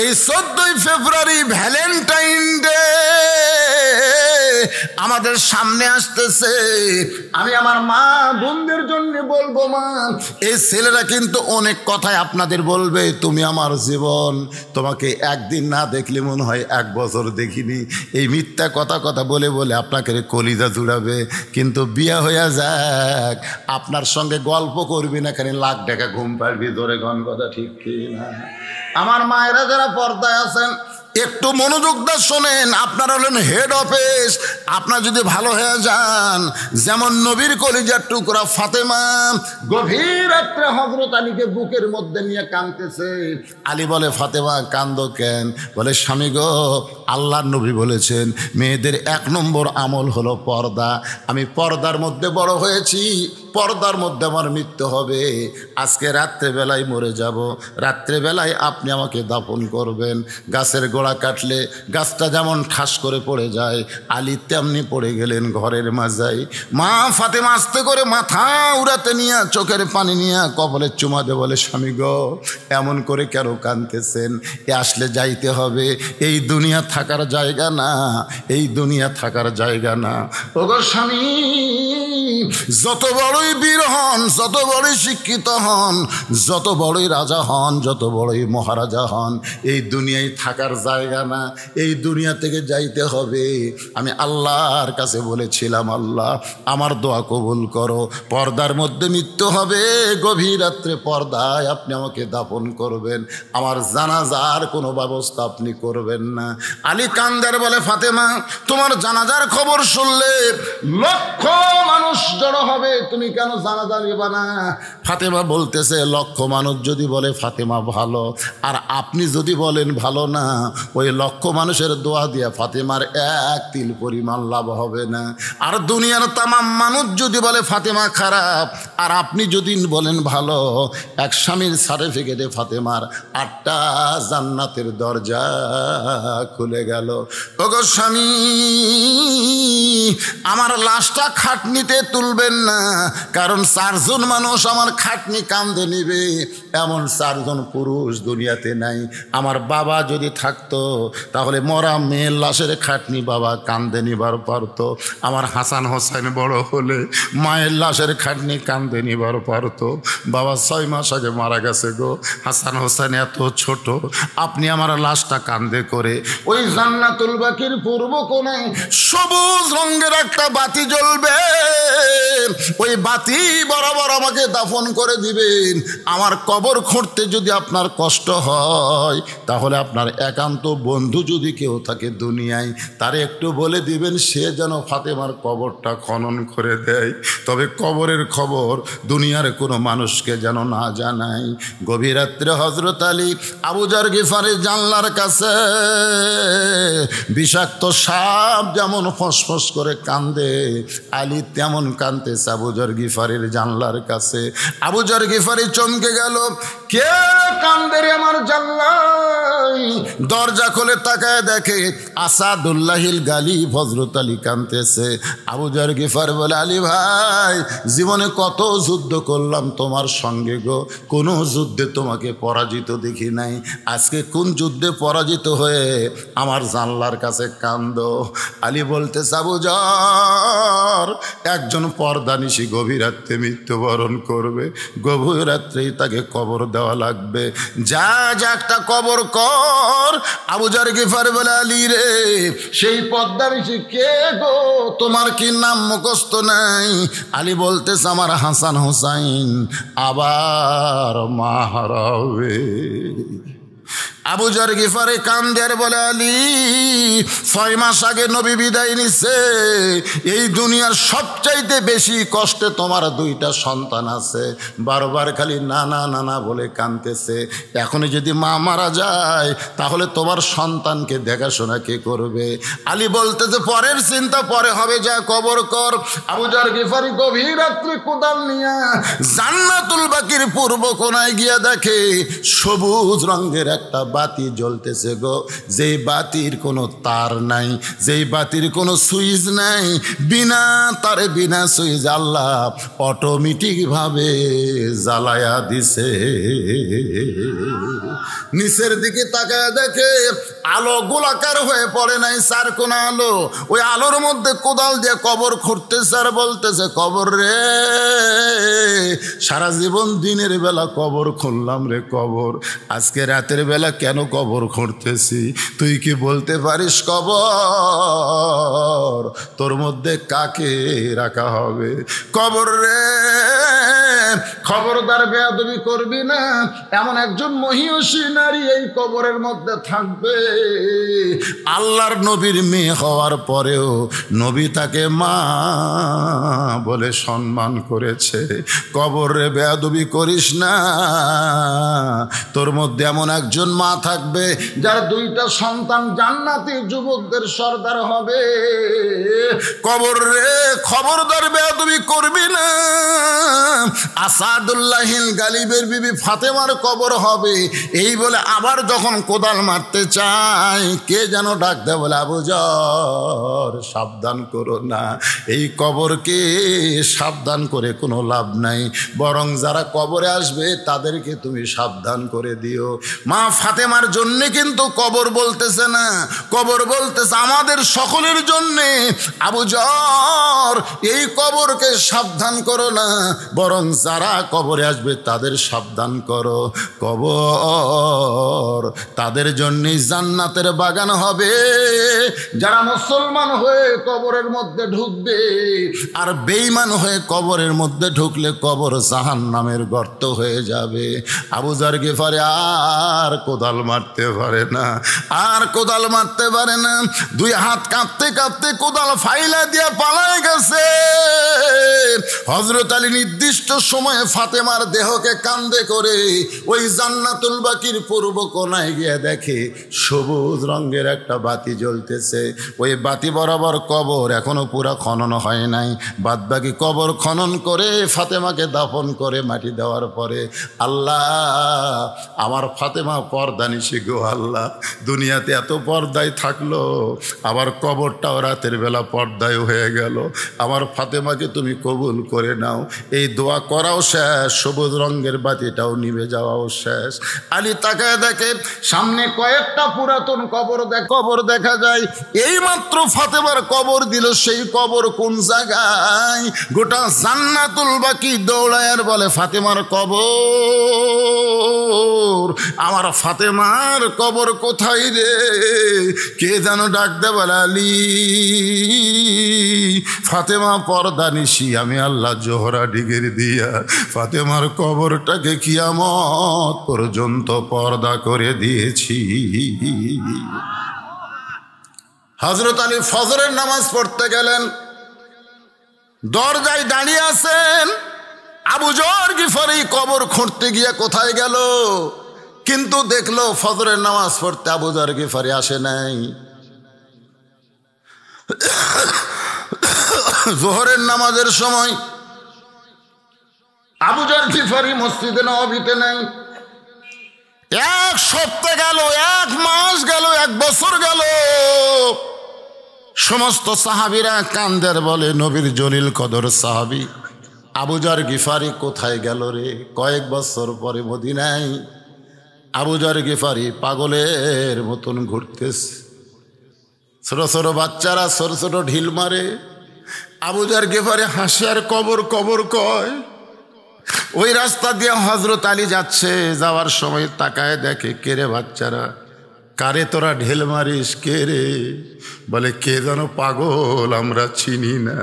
এই 14ই ফেব্রুয়ারি ভ্যালেন্টাইন ডে আমাদের সামনে আসতেছে। আমি আমার মা বোনদের জন্য বলবো, মা এই ছেলেরা কিন্তু অনেক কথাই আপনাদের বলবে, তুমি আমার জীবন, তোমাকে একদিন না দেখলে মনে হয় 1 বছর দেখিনি। এই মিথ্যা কথা বলে বলে আপনাকে কলিজা জুড়াবে। কিন্তু বিয়ে হইয়া যাক, আপনার সঙ্গে গল্প করবি না, খালি লাখ টাকা ঘুম পাড়বি। ধরে গন কথা ঠিক কি না? আমার মায়েরা যারা পর্দায় আছেন একটু মনোযোগ দিয়ে শোনেন, আপনারা হলেন হেড অফিস। আপনার যদি ভালো হয়ে যান, যেমন নবীর কলিজার টুকরা ফাতেমা গভীর রাত্রে হযরত আলীকে বুকের মধ্যে নিয়ে কাঁদতেছে। আলী বলে, ফাতেমা কান্দো কেন? বলে, স্বামী গো, আল্লাহর নবী বলেছেন মেয়েদের 1 নম্বর আমল হলো পর্দা। আমি পর্দার মধ্যে বড় হয়েছি, পর্দার মধ্যে আমার মৃত্যু হবে। আজকে রাত্রেবেলায় মরে যাব, রাত্রেবেলায় আপনি আমাকে দাফন করবেন। গাছের গোড়া কাটলে গাছটা যেমন ঠাস করে পড়ে যায়, আলী তেমনি পড়ে গেলেন ঘরের মাঝায়। মা ফাতেমা আস্তে করে মাথা উড়াতে নিয়ে চোখের পানি নিয়ে কপালে চুমা দে বলে, স্বামী গো, এমন করে কেন কাঁদতেছেন? এ আসলে যাইতে হবে, এই দুনিয়া থাকার জায়গা না, এই দুনিয়া থাকার জায়গা না। ওগো স্বামী, যত বড়ই বীর হন, যত বড়ই শিক্ষিত হন, যত বড়ই রাজা হন, যত বড়ই মহারাজা হন, এই দুনিয়ায় থাকার জায়গা না, এই দুনিয়া থেকে যাইতে হবে। আমি আল্লাহর কাছে বলেছিলাম, আল্লাহ আমার দোয়া কবুল করো, পর্দার মধ্যে মৃত্যু হবে, গভীর রাত্রে পর্দায় আপনি আমাকে দাফন করবেন, আমার জানাজার কোনো ব্যবস্থা আপনি করবেন না। আলী কান্দার বলে, ফাতেমা তোমার জানাজার খবর শুনলে লক্ষ মানুষ জড়ো হবে, তুমি কেন জানাজা নেবা না? ফাতেমা বলতেছে, লক্ষ মানুষ যদি বলে ফাতেমা ভালো, আর আপনি যদি বলেন ভালো না, ওই লক্ষ মানুষের দোয়া দিয়া ফাতেমার 1 তিল পরিমাণ লাভ হবে না। আর দুনিয়ার তামাম মানুষ যদি বলে ফাতেমা খারাপ, আর আপনি যদি বলেন ভালো, এক স্বামীর সার্টিফিকেটে ফাতেমার 8টা জান্নাতের দরজা খুলে গেল। ওগো স্বামী, আমার লাশটা খাটনিতে তুলবেন না, কারণ 4 জন মানুষ আমার খাটনি কাঁধে নিবে, এমন 4 জন পুরুষ দুনিয়াতে নাই। আমার বাবা যদি থাকতো, তাহলে মরা মেয়ের লাশের খাটনি বাবা কাঁধে নিবার পারতো। আমার হাসান হোসেন বড় হলে মায়ের লাশের খাটনি কাঁধে নিবার পারতো। বাবা 6 মাস আগে মারা গেছে গো, হাসান হোসেন এত ছোট, আপনি আমার লাশটা কাঁধে করে ওই জান্নাতুল বাকির পূর্ব কোণে সবুজ রঙের একটা বাতি জ্বলবে, ওই বাতি বরাবর আমাকে দাফন করে দিবেন। আমার কবর খুঁড়তে যদি আপনার কষ্ট হয়, তাহলে আপনার একান্ত বন্ধু যদি কেউ থাকে দুনিয়ায়, তারে একটু বলে দিবেন সে যেন ফাতেমার কবরটা খনন করে দেয়। তবে কবরের খবর দুনিয়ার কোনো মানুষকে যেন না জানায়। গভীর রাত্রে হযরত আলী আবু যর গিফারির জানলার কাছে বিষাক্ত সাপ যেমন ফসফস করে কান্দে, আলী তেমন কাঁদতেছে আবু যর গিফারির জানলার কাছে। আবু যর গিফারি চমকে গেল, কে কান্দে রে আমার জানলায়? দরজা খুলে তাকায় দেখে আসাদুল্লাহিল গালিব হযরত আলী কাঁদতেছে। আবু যর গিফার বলে, আলী ভাই, জীবনে কত যুদ্ধ করলাম তোমার সঙ্গে গো, কোনো যুদ্ধে তোমাকে পরাজিত দেখি নাই, আজকে কোন যুদ্ধে পরাজিত হয়ে আমার জানলার কাছে কান্দো? আলী বলতেছে, আবু যর, একজন পর্দানিশী গভীর রাত্রে মৃত্যুবরণ করবে, গভীর রাত্রেই তাকে কবর দেওয়া লাগবে, যা যা একটা কবর কর। আবু যর গিফার বলে, আলী রে, সেই পর্দানিশী কে গো? তোমার কি নাম মুখস্থ নাই? আলী বলতেছে, আমার হাসান হোসাইন আবার মাহারাবে। আবু যর গিফারি কান্দের বলে, আলী 6 মাস আগে নবী বিদায় নিছে, এই দুনিয়ার সবচাইতে বেশি কষ্টে তোমার 2টা সন্তান আছে, বারবার খালি নানা নানা বলে কাঁদতেছে, এখনই যদি মা মারা যায় তাহলে তোমার সন্তানকে দেখাশোনা কে করবে? আলী বলতেছে, পরের চিন্তা পরে হবে, যা কবর কর। আবু যর গিফারি গভীর রাত্রে কোদাল নিয়ে জান্নাতুল বাকির পূর্ব কোণায় গিয়া দেখে সবুজ রঙের একটা বাতি জ্বলতেছে গো, যেই বাতির কোনো তার নাই, যেই বাতির কোনো সুইচ নাই, বিনা তারে বিনা সুইচ আল্লাহ অটোমেটিক ভাবে জ্বালায়া দিছে। নিচের দিকে তাকায় দেখে আলো গোলাকার হয়ে পড়ে নাই, 4 কোনা আলো, ওই আলোর মধ্যে কোদাল দিয়ে কবর খুঁড়তেছে আর বলতেছে, কবর রে, সারা জীবন দিনের বেলা কবর খুললাম রে কবর, আজকে রাতের বেলা কেন কবর খুঁড়তেছি? তুই কি বলতে পারিস কবর তোর মধ্যে কাকে রাখা হবে? কবর রে, খবরদার বেয়াদবি করবি না। এমন একজন মহিষী নারী এই কবরের মধ্যে থাকবে, আল্লাহর নবীর মেয়ে হওয়ার পরেও নবী তাকে মা বলে সম্মান করেছে। কবর রে, বেয়াদবি করিস না। তোর মধ্যে এমন একজন মা থাকবে যার 2টা সন্তান জান্নাতি যুবকদের সর্দার হবে। কবর রে, খবরদার বেয়াদবি করবি না। আসাদুল্লাহিল গালিবের বিবি ফাতেমার কবর হবে। এই বলে আবার যখন কোদাল মারতে চায়, কে যেন ডাক দেয়, বলে আবু যর সাবধান করো না, এই কবরকে সাবধান করে কোনো লাভ নাই, বরং যারা কবরে আসবে তাদেরকে তুমি সাবধান করে দিও। মা ফাতেমার জন্যে কিন্তু কবর বলতেছে না, কবর বলতেছে আমাদের সকলের জন্যে। আবু যর এই কবরকে সাবধান করো না, বরং যারা কবরে আসবে তাদের সাবধান করো। কবর তাদের জন্যই জান্নাতের বাগান হবে। যারা মুসলমান হয়ে কবরের মধ্যে ঢুকবে আর বেঈমান হয়ে কবরের মধ্যে ঢুকলে কবর জাহান্নামের গর্ত হয়ে যাবে। আবু যর গিফারি আর কোদাল মারতে পারে না, আর কোদাল মারতে পারে না। 2 হাত কাঁপতে কাঁপতে কোদাল ফাইলা দিয়ে পালায় গেছে। হযরত আলী নির্দিষ্ট সময়ে ফাতেমার দেহকে কান্দে করে ওই জান্নাতুল বাকির পূর্ব কোণায় গিয়ে দেখে সবুজ রঙের একটা বাতি জ্বলতেছে। ওই বাতি বরাবর কবর এখনো পুরা খনন হয় নাই। বাদবাকি কবর খনন করে ফাতেমাকে দাফন করে মাটি দেওয়ার পরে, আল্লাহ আমার ফাতেমা পর্দানিশী গো আল্লাহ, দুনিয়াতে এত পর্দায় থাকলো, আবার কবরটাও রাতের বেলা পর্দায় হয়ে গেল। আমার ফাতেমাকে তুমি কবুল করে নাও। এই দোয়া করাও শেষ, সবুজ রঙের বাতিটাও নিভে যাওয়াও শেষ। আলী তাকায় দেখে সামনে কয়েকটা পুরাতন কবর দেখা যায়। এই মাত্র ফাতেমার কবর দিল। সেই কবর কোন জায়গায়? গোটা জান্নাতুল বাকি দৌড়ায় বলে ফাতেমার কবর, আমার ফাতেমার কবর কোথায় রে? কে যেন ডাক দে, বলে আলী ফাতেমা পর্দানিশী, আমি আল্লাহ জোহরা ডিগের দিয়া ফাতেমার কবরটাকে কিয়ামত পর্যন্ত পর্দা করে দিয়েছি। হযরত আলী ফজরের নামাজ পড়তে গেলেন, দরজায় দাঁড়িয়ে আছেন। আবু যর গিফারি কবর খুঁড়তে গিয়ে কোথায় গেল? কিন্তু দেখলো ফজরের নামাজ পড়তে আবু যর গিফারি আসে নাই। জোহরের নামাজের সময় আবু যর গিফারি মসজিদে নববীতে নেই। 1 সপ্তাহ গেল, 1 মাস গেল, 1 বছর গেল। সমস্ত সাহাবীরা কান্দের বলে, নবীর জলিল কদর সাহাবী আবু যর গিফারি কোথায় গেল রে? কয়েক বছর পরে মদিনায় আবু যর গিফারি পাগলের মতন ঘুরতেছে। ছোট ছোট বাচ্চারা ছোট ছোট ঢিল মারে। আবু যর গিফারি হাসে আর কবর কবর কয়। ওই রাস্তা দিয়ে হযরত আলী যাচ্ছে, যাওয়ার সময় তাকায় দেখে, কে রে বাচ্চারা, কারে তোরা ঢেল মারিস? কে রে? বলে কে যেন পাগল, আমরা চিনি না।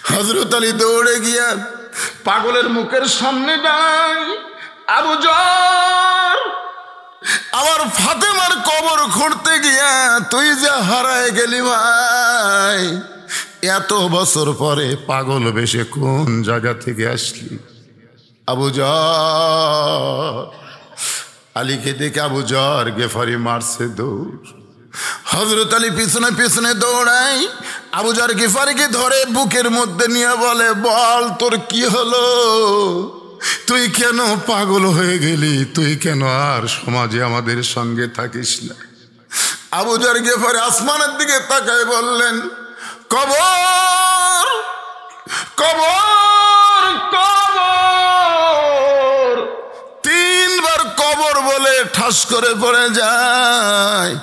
হযরত আলী দৌড়ে গিয়া পাগলের মুখের সামনে দাঁড়ায়, আবু যর আমার ফাতেমার কবর খুঁড়তে গিয়া তুই যে হারায় গেলি ভাই, এত বছর পরে পাগল বেশে কোন জায়গা থেকে আসলি? আবু যর আলীকে দেখে আবু যর গিফারি মারছে দৌড়। হযরত আলী পিছনে পিছনে দৌড়াই, আবু যর গিফারিকে ধরে বুকের মধ্যে নিয়ে বলে, বল তোর কি হলো? তুই কেন পাগল হয়ে গেলি? তুই কেন আর সমাজে আমাদের সঙ্গে থাকিস না? আবু যর গিফারি আসমানের দিকে তাকায় বললেন, কবর কবর কবর। 3 বার কবর বলে ঠাস করে পড়ে যায়।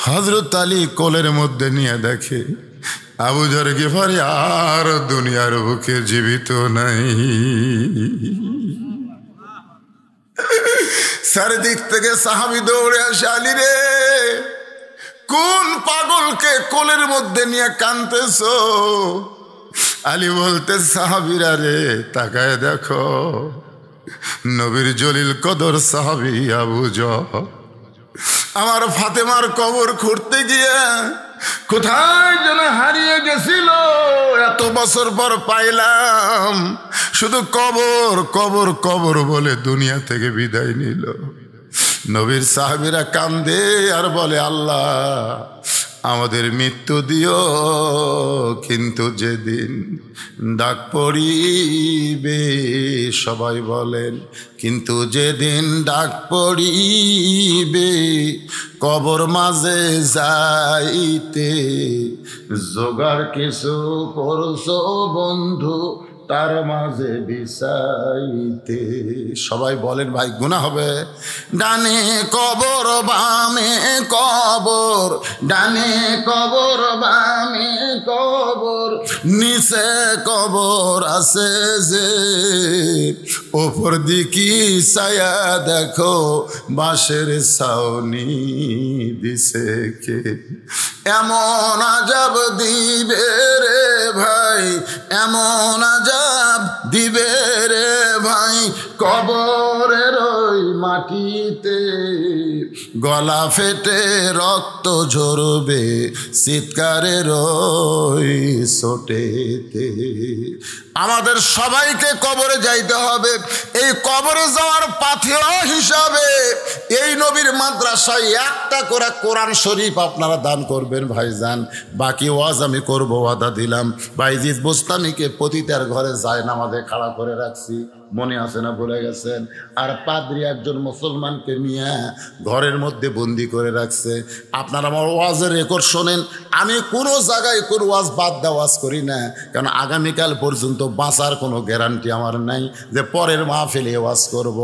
হযরত আলী কোলের মধ্যে নিয়ে দেখে আবু যর গিফারি আর দুনিয়ার বুকে জীবিত নাই। চারিদিক থেকে সাহাবী দৌড়ে আসে, আলী রে কোন পাগলকে কোলের মধ্যে নিয়ে কাঁদতেছ? আলী বলতে, সাহাবীরা রে তাকায় দেখো, নবীর জলিল কদর সাহাবী আবু জহল আমার ফাতেমার কবর খুঁড়তে গিয়ে কোথায় যেন হারিয়ে গেছিল, এত বছর পর পাইলাম। শুধু কবর কবর কবর বলে দুনিয়া থেকে বিদায় নিল। নবীর সাহাবীরা কান্দে আর বলে, আল্লাহ আমাদের মৃত্যু দিও, কিন্তু যেদিন ডাক পড়িবে, সবাই বলেন, কিন্তু যেদিন ডাক পড়িবে কবর মাঝে যাইতে, জোগাড় কিছু করছো বন্ধু তার মাঝে বিছাইতে। সবাই বলেন ভাই গুনাহ হবে। ডানে কবর বামে কবর, ডানে কবর বামে কবর, নিচে কবর আছে যে, ওপর দিকে ছায়া দেখো বাঁশের ছাউনি দিছে কে। এমন আজাব দিবে রে ভাই, এমন আজাব দিবে রে ভাই, কবরের ওই মাটিতে গলা ফেটে রক্ত ঝরবে চিৎকারের ওই ছোটেতে। আমাদের সবাইকে কবরে যাইতে হবে। এই কবরে যাওয়ার পাথেয় হিসাবে এই নবীর মাদ্রাসায় একটা করে কোরআন শরীফ আপনারা দান করবেন ভাইজান। বাকি ওয়াজ আমি করবো, ওয়াদা দিলাম। বাইজিদ বোস্তামিকে পতিতার ঘরে যায় নামাজে খাড়া করে রাখছি, মনে আছে না ভুলে গেছেন? আর পাদ্রী একজন মুসলমানকে নিয়ে ঘরের মধ্যে বন্দি করে রাখছে। আপনারা আমার ওয়াজের রেকর্ড শোনেন। আমি কোনো জায়গায় কোনো ওয়াজ বাদ দেওয়া ওয়াজ করি না, কারণ আগামীকাল পর্যন্ত বাঁচার কোনো গ্যারান্টি আমার নাই যে পরের মাহফিলে ওয়াজ করব।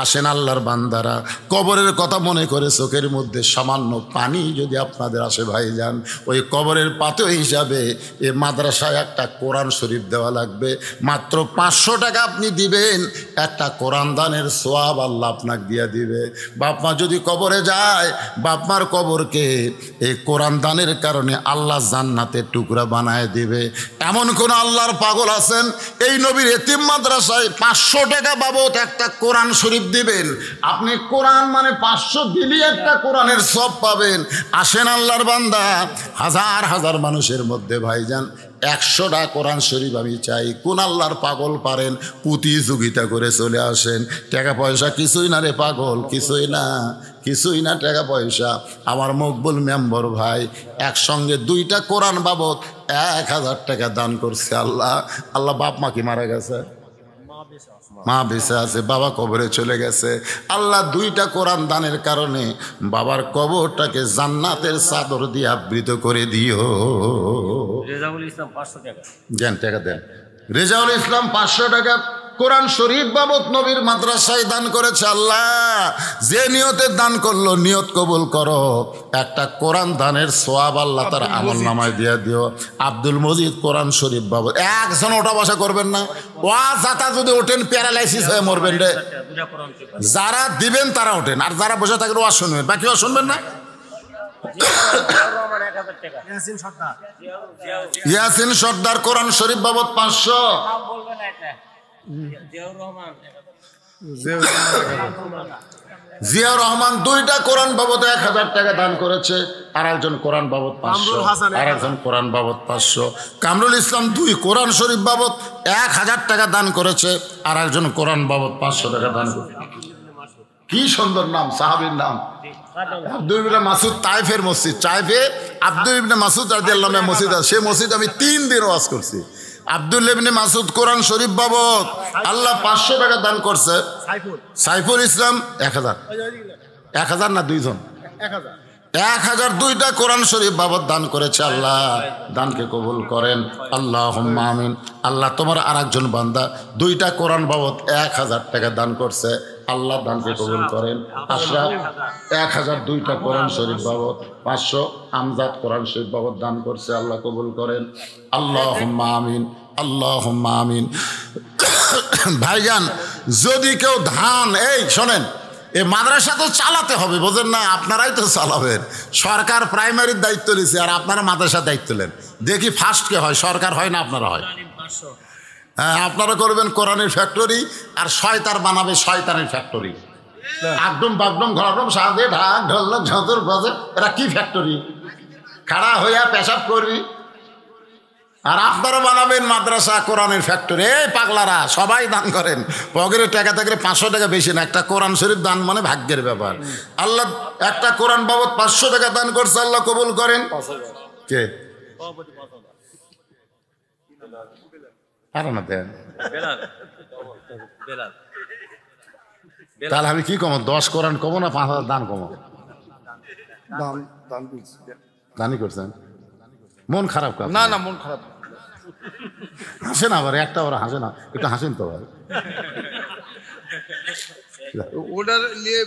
আসেন আল্লাহর বান্দারা, কবরের কথা মনে করে চোখের মধ্যে সামান্য পানি যদি আপনাদের আসে ভাইজান, ওই কবরের পাথেয় হিসাবে এ মাদ্রাসায় একটা কোরআন শরীফ দেওয়া লাগবে। মাত্র 500 টাকা আপনি দিবেন, একটা কোরআন দানের সোয়াব আল্লাহ আপনাকে দিয়ে দিবে। বাপমা যদি কবরে যায়, বাপমার কবরকে এই কোরআন দানের কারণে আল্লাহ জান্নাতের টুকরা বানায় দিবে। এমন কোন আল্লাহর পাগল আছেন এই নবীর এতিম মাদ্রাসায় 500 টাকা বাবদ একটা কোরআন শরীফ দিবেন? আপনি কোরআন মানে 500 দিলেই একটা কোরআনের সব পাবেন। আসেন আল্লাহর বান্দা, হাজার হাজার মানুষের মধ্যে ভাইজান 100টা কোরআন শরীফ আমি চাই। কোন আল্লাহর পাগল পারেন প্রতিযোগিতা করে চলে আসেন। টাকা পয়সা কিছুই না রে পাগল, কিছুই না, কিছুই না টাকা পয়সা। আমার মকবুল মেম্বর ভাই একসঙ্গে 2টা কোরআন বাবদ 1000 টাকা দান করছে। আল্লাহ আল্লাহ বাপ মা কি মারা গেছে? মা বেঁচে আছে, বাবা কবরে চলে গেছে। আল্লাহ 2টা কোরআন দানের কারণে বাবার কবরটাকে জান্নাতের চাদর দিয়ে আবৃত করে দিও। রেজাউল ইসলাম 500 টাকা দেন, টাকা দেন। রেজাউল ইসলাম 500 টাকা কোরআন শরীফ বাবদ নবীর মাদ্রাসায় দান করেছে। আল্লাহ যে নিয়তে দান করলো নিয়ত কবুল করো। একটা কোরআন দানের সোয়াব আল্লাহ তার আমল নামায় দিয়ে দিও। আব্দুল মজিদ কোরআন শরীফ বাবদ, একজন ওঠা বসা করবেন না। ওয়াজ আতা যদি ওঠেন প্যারালাইসিস হয়ে মরবেন রে। যারা দিবেন তারা ওঠেন, আর যারা বসে থাকেন ওয়াজ শুনবেন, বাকি ওয়াজ শুনবেন না। ইয়াসিন সর্দার কোরআন শরীফ বাবদ 500। জিয়াউর রহমান 2টা কোরআন বাবদ 1000 টাকা দান করেছে। আর একজন কোরআন বাবদ 500, আর একজন কোরআন বাবদ 500। কামরুল ইসলাম 2 কোরআন শরীফ বাবদ 1000 টাকা দান করেছে। আর একজন কোরআন বাবদ 500 টাকা দান করেছে। কি সুন্দর নাম, সাহাবীর নাম আব্দুল ইবনে মাসুদ। তাইফের মসজিদ, তাইফে আব্দুল ইবনে মাসুদ রাদিয়াল্লাহু আনহু মসজিদ আছে। সেই মসজিদ আমি 3 দিন ওয়াজ করছি। আব্দুল্লাহ ইবনে মাসুদ কোরআন শরীফ বাবদ আল্লাহ 500 টাকা দান করছে। সাইফুল ইসলাম 1000 না 2 জন 1000 2টা কোরআন শরীফ বাবদ দান করেছে। আল্লাহ দানকে কবুল করেন, আল্লাহুম্মা আমিন। আল্লাহ তোমার আরেকজন বান্দা 2টা কোরআন বাবদ 1000 টাকা দান করছে। আল্লাহ দানকে কবুল করেন। আশরাফ 1000 2টা কোরআন শরীফ বাবদ 500। আমজাদ কোরআন শরীফ বাবদ দান করছে। আল্লাহ কবুল করেন, আল্লাহুম্মা আমিন, আল্লাহুম্মা আমিন। ভাইজান যদি কেউ ধান, এই শোনেন, এই মাদ্রাসা তো চালাতে হবে, বোঝেন না? আপনারাই তো চালাবেন। সরকার প্রাইমারির দায়িত্ব নিচ্ছে আর আপনারা মাদ্রাসার দায়িত্ব নেন। দেখি ফার্স্ট কে হয়, সরকার হয় না আপনারা হয়? হ্যাঁ, আপনারা করবেন কোরআনের ফ্যাক্টরি আর শয়তান বানাবে শয়তানের ফ্যাক্টরি। একদম বাগডম ঘরডম সাদে ঢাক ঢোলক ঝদর বাজে, এরা কি ফ্যাক্টরি? খাড়া হইয়া পেশাব করবি। আর আপনারা বানাবেন মাদ্রাসা কোরআনের ফ্যাক্টরি। এই পাগলারা সবাই দান করেন, পকেটে টাকা থাকলে 500 টাকা বেশি না, একটা কোরআন শরীফ দান মানে ভাগ্যের ব্যাপার। আল্লাহ একটা কোরআন বাবদ 500 টাকা দান করছে, আল্লাহ কবুল করেন। কে আরে না দেন, তাহলে আমি কি কমো? 10 কোরআন কমো না 5,000 দান কমো? দানই করছেন, মন খারাপ কর না, না মন খারাপ হাসেন, আবার একটা ওরা হাসে না, একটু হাসেন তো ভাই। ওটার নিয়ে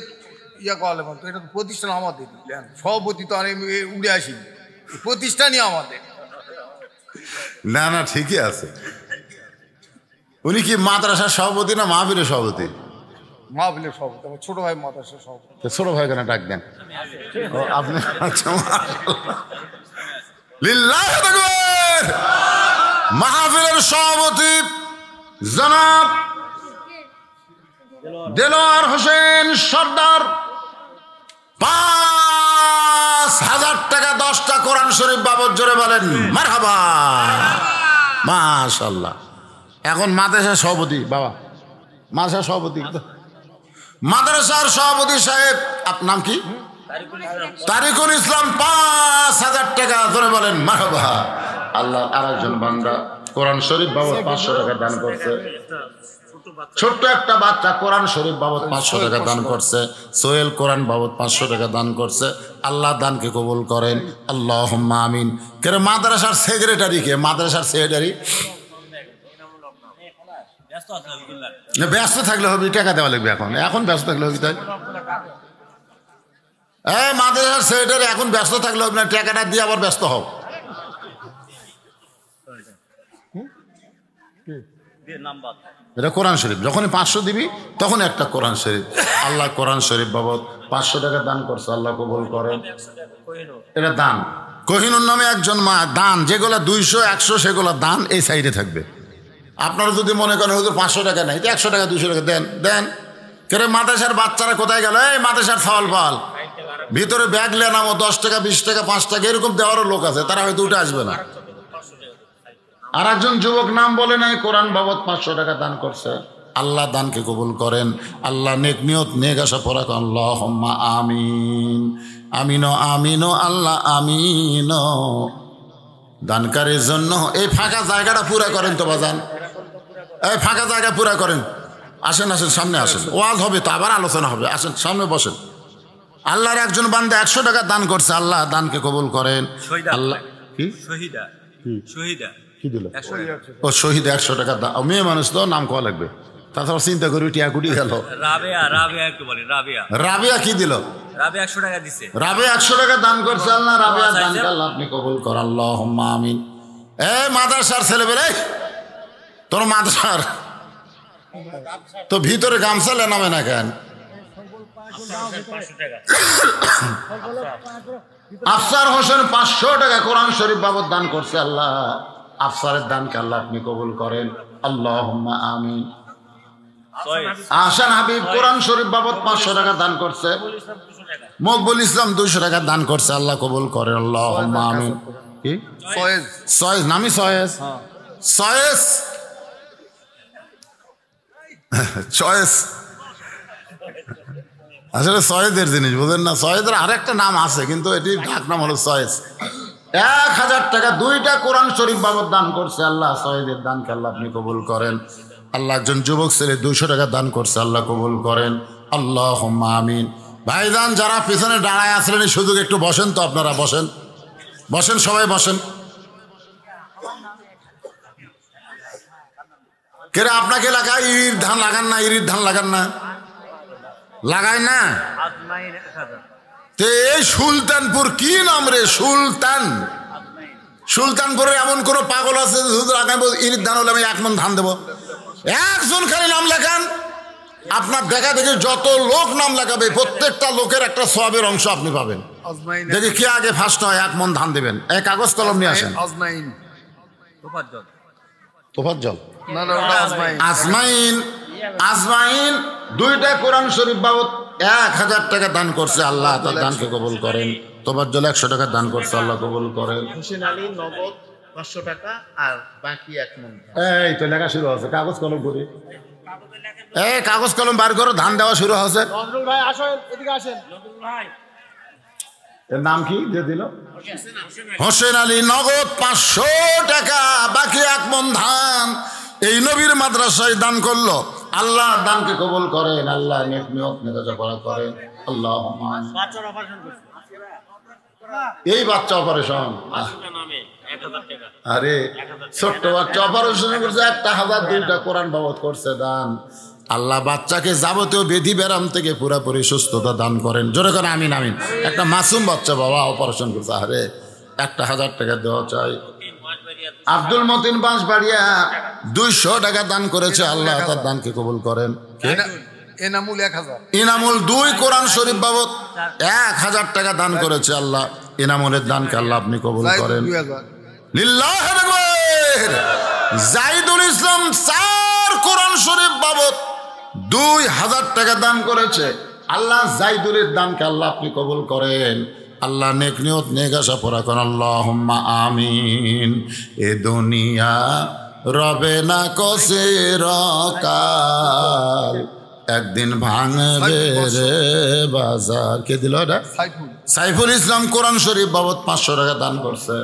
ইয়া করালে তো এটা তো প্রতিষ্ঠান আমাদের, সভাপতি তো আমি উড়ে আসি, প্রতিষ্ঠানই আমাদের। না না ঠিকই আছে। উনি কি মাদ্রাসার সভাপতি না মাহফিলের সভাপতি? মাহফিলের সভাপতি, আমার ছোট ভাই মাদ্রাসার সভাপতি। ছোট ভাই কেন ডাক দেন আপনি? লিল্লাহি তাকবীর। মাহফিলের সভাপতি জনাব দেলোয়ার হোসেন সর্দার 5,000 টাকা 10টা কোরআন শরীফ বাবদ, জোরে বলেন মারহাবা, মাশাআল্লাহ। এখন মাদ্রাসার সভাপতি বাবা, মাদ্রাসার সভাপতি, মাদ্রাসার সভাপতি সাহেব, আপনার নাম কি? তারিকুল ইসলাম, 5,000 টাকা, জোরে বলেন মারহাবা। আল্লাহ আরেকজন বান্দা কোরআন শরীফ বাবদ 500 টাকা দান করছে। ছোট্ট একটা বাচ্চা কোরআন শরীফ বাবদ 500 টাকা দান করছে। সোহেল কোরআন বাবদ 500 টাকা দান করছে। আল্লাহ দানকে কবুল করেন, আল্লাহুম্মা আমিন। কেন মাদ্রাসার সেক্রেটারি কে? মাদ্রাসার সেক্রেটারি ব্যস্ত থাকলে হবে, টাকা দেওয়া লাগবে। এখন ব্যস্ত থাকলে হবে তাই? মাদ্রাসার সেক্রেটারি এখন ব্যস্ত থাকলে হবে না, টাকাটা দিয়ে আবার ব্যস্ত হও। এটা কোরআন শরীফ, যখনই 500 দিবি তখন একটা কোরআন শরীফ। আল্লাহ কোরআন শরীফ বাবদ 500 টাকা দান করছে, আল্লাহ কবুল করেন। এটা দান। কোহিনুর নামে একজন মা, দান যেগুলো 200 100 সেগুলো দান এই সাইডে থাকবে। আপনারা যদি মনে করেন হুজুর 500 টাকা নেই, 100 টাকা 200 টাকা দেন দেন। কেন মাদ্রাসার বাচ্চারা কোথায় গেল? এই মাদ্রাসার সওয়াল পাল ভিতরে ব্যাগ লে নামো, 10 টাকা 20 টাকা 5 টাকা এরকম দেওয়ারও লোক আছে, তারা হয়তো উঠে আসবে না। আর একজন যুবক নাম বলে নাই, কোরআন বাবদ 500 টাকা দান করছে। আল্লাহ দানকে কবুল করেন, আল্লাহ নেক নিয়ত নেক আশা পড়া করেন। আল্লাহুম্মা আমিন, আমিন আমিন, আল্লাহ আমিন। দানকারীর জন্য এই ফাঁকা জায়গাটা পুরা করেন তো বাজান, এই ফাঁকা জায়গা পুরা করেন। আসেন আসেন, সামনে আসেন, ওয়াজ হবে তো আবার আলোচনা হবে, আসেন সামনে বসেন। আল্লাহর একজন বান্দা 100 টাকা দান করছে, আল্লাহ দানকে কবুল করেন। আল্লাহ কি শহীদা কি দিল? ও শহীদ 100 টাকা দান। মেয়ে মানুষ তো নাম কোয়া লাগবে, তাছাড়া চিন্তা করি টিয়া কুটি গেল। রাবিয়া কি দিল? রাবিয়া 100 টাকা দিছে। রাবিয়া 100 টাকা দান করছে, আল্লাহ রাবিয়া দানকে আল্লাহ আপনি কবুল করেন, আল্লাহুম্মা আমিন। এই মাদ্রাসার ছেলেবেলে, তোর মাদ্রাসার তো ভিতরে গামছা লে নামে না কেন? আফসার হোসেন 500 টাকা কোরআন শরীফ বাবদ দান করছে, আল্লাহ আফসারের দানকে আল্লাহ আপনি কবুল করেন, আল্লাহুম্মা আমিন। আহসান হাবিব কোরআন শরীফ বাবদ 500 টাকা দান করছে। মকবুল ইসলাম 200 টাকা দান করছে, আল্লাহ কবুল করেন, আল্লাহুম্মা আমিন। কি সয়েজ নামি? সয়েজ সয়েজ চয়েস, আসলে সয়েদের জিনিস বুঝেন না। সয়েদের আরেকটা নাম আছে, কিন্তু এটি ডাক নাম হলো সয়েস। 1000 টাকা 2টা কোরআন শরীফ বাবদ দান করছে, আল্লাহ সয়েদের দানকে আল্লাহ আপনি কবুল করেন। আল্লাহ একজন যুবক ছেলে 200 টাকা দান করছে, আল্লাহ কবুল করেন, আল্লাহুম্মা আমিন। ভাইজান যারা পিছনে দাঁড়ায় আসলেন এই সুযোগ একটু বসেন তো, আপনারা বসেন বসেন, সবাই বসেন। কেরে আপনাকে এলাকায় ইরির ধান লাগান না? ইরির ধান লাগান না? লাগায় না? এই সুলতানপুর কি নাম রে? সুলতানপুরে এমন কোন পাগল আছে ইরির ধান হলে আমি 1 মণ ধান দেবো? একজন খালি নাম লেখান, আপনার দেখা দেখি যত লোক নাম লাগাবে প্রত্যেকটা লোকের একটা সওয়াবের অংশ আপনি পাবেন। আজমাইন দেখি কে আগে ফার্স্ট হয় 1 মণ ধান দেবেন। এক কাগজ কলম নিয়ে আসেন। আজমাইন তোফাজ্জল না না ওটা আজমাইন। আজমাইন আজমাইন দুইটা কোরআন শরীফ বাবদ 1000 টাকা দান করছে, আল্লাহ তার দানকে কবুল করেন। তোফাজ্জল 100 টাকা দান করছে, আল্লাহ কবুল করেন। হোসেন আলী নগদ 500 টাকা আর বাকি 1 মণ। এই তো লেখা শুরু হচ্ছে, কাগজ কলম করি। এই কাগজ কলম বার করো, ধান দেওয়া শুরু হচ্ছে। নজরুল ভাই আসেন, এদিকে আসেন। নজরুল ভাই এর নাম কি যে দিল? হোসেন আলী নগদ 500 টাকা, বাকি 1 মণ ধান এই নবীর মাদ্রাসায় দান করলো। আল্লাহ দানকে কবুল করেন, আল্লাহ নেক নিয়ত নেকাজা করা করেন। আল্লাহুম্মা আমিন। বাচ্চার অপারেশন করছে। এই বাচ্চা অপারেশন, আরে ছোট্ট বাচ্চা অপারেশন করছে, 1000 2টা কোরআন বাবদ করছে দান। আল্লাহ বাচ্চাকে যাবতীয় ব্যাধি ব্যারাম থেকে পুরোপুরি সুস্থতা দান করেন। জোরে করে আমিন আমিন। একটা মাসুম বাচ্চা বাবা অপারেশন করছে, আরে 1000 টাকা দেওয়া চাই। আব্দুল মতিন বাঁশবাড়িয়া 200 টাকা দান করেছে, আল্লাহ তার দানকে কবুল করেন। এনামুল 1000। ইনামুল 2 কোরআন শরীফ বাবদ 1000 টাকা দান করেছে, আল্লাহ ইনামুলের দানকে আল্লাহ আপনি কবুল করেন। লিল্লাহি আকবার। জাইদুল ইসলাম 4 কোরআন শরীফ বাবদ 2000 টাকা দান করেছে, আল্লাহ জাইদুলের দানকে আল্লাহ আপনি কবুল করেন। আল্লাহ নেক নিয়ত নেক আশা পুরা করেন। আল্লাহুম্মা আমিন। এ দুনিয়া রবে না কসে রকাল, একদিন ভাঙবে রে বাজার। কে দিল এটা? সাইফুল ইসলাম কোরআন শরীফ বাবদ 500 টাকা দান করছে,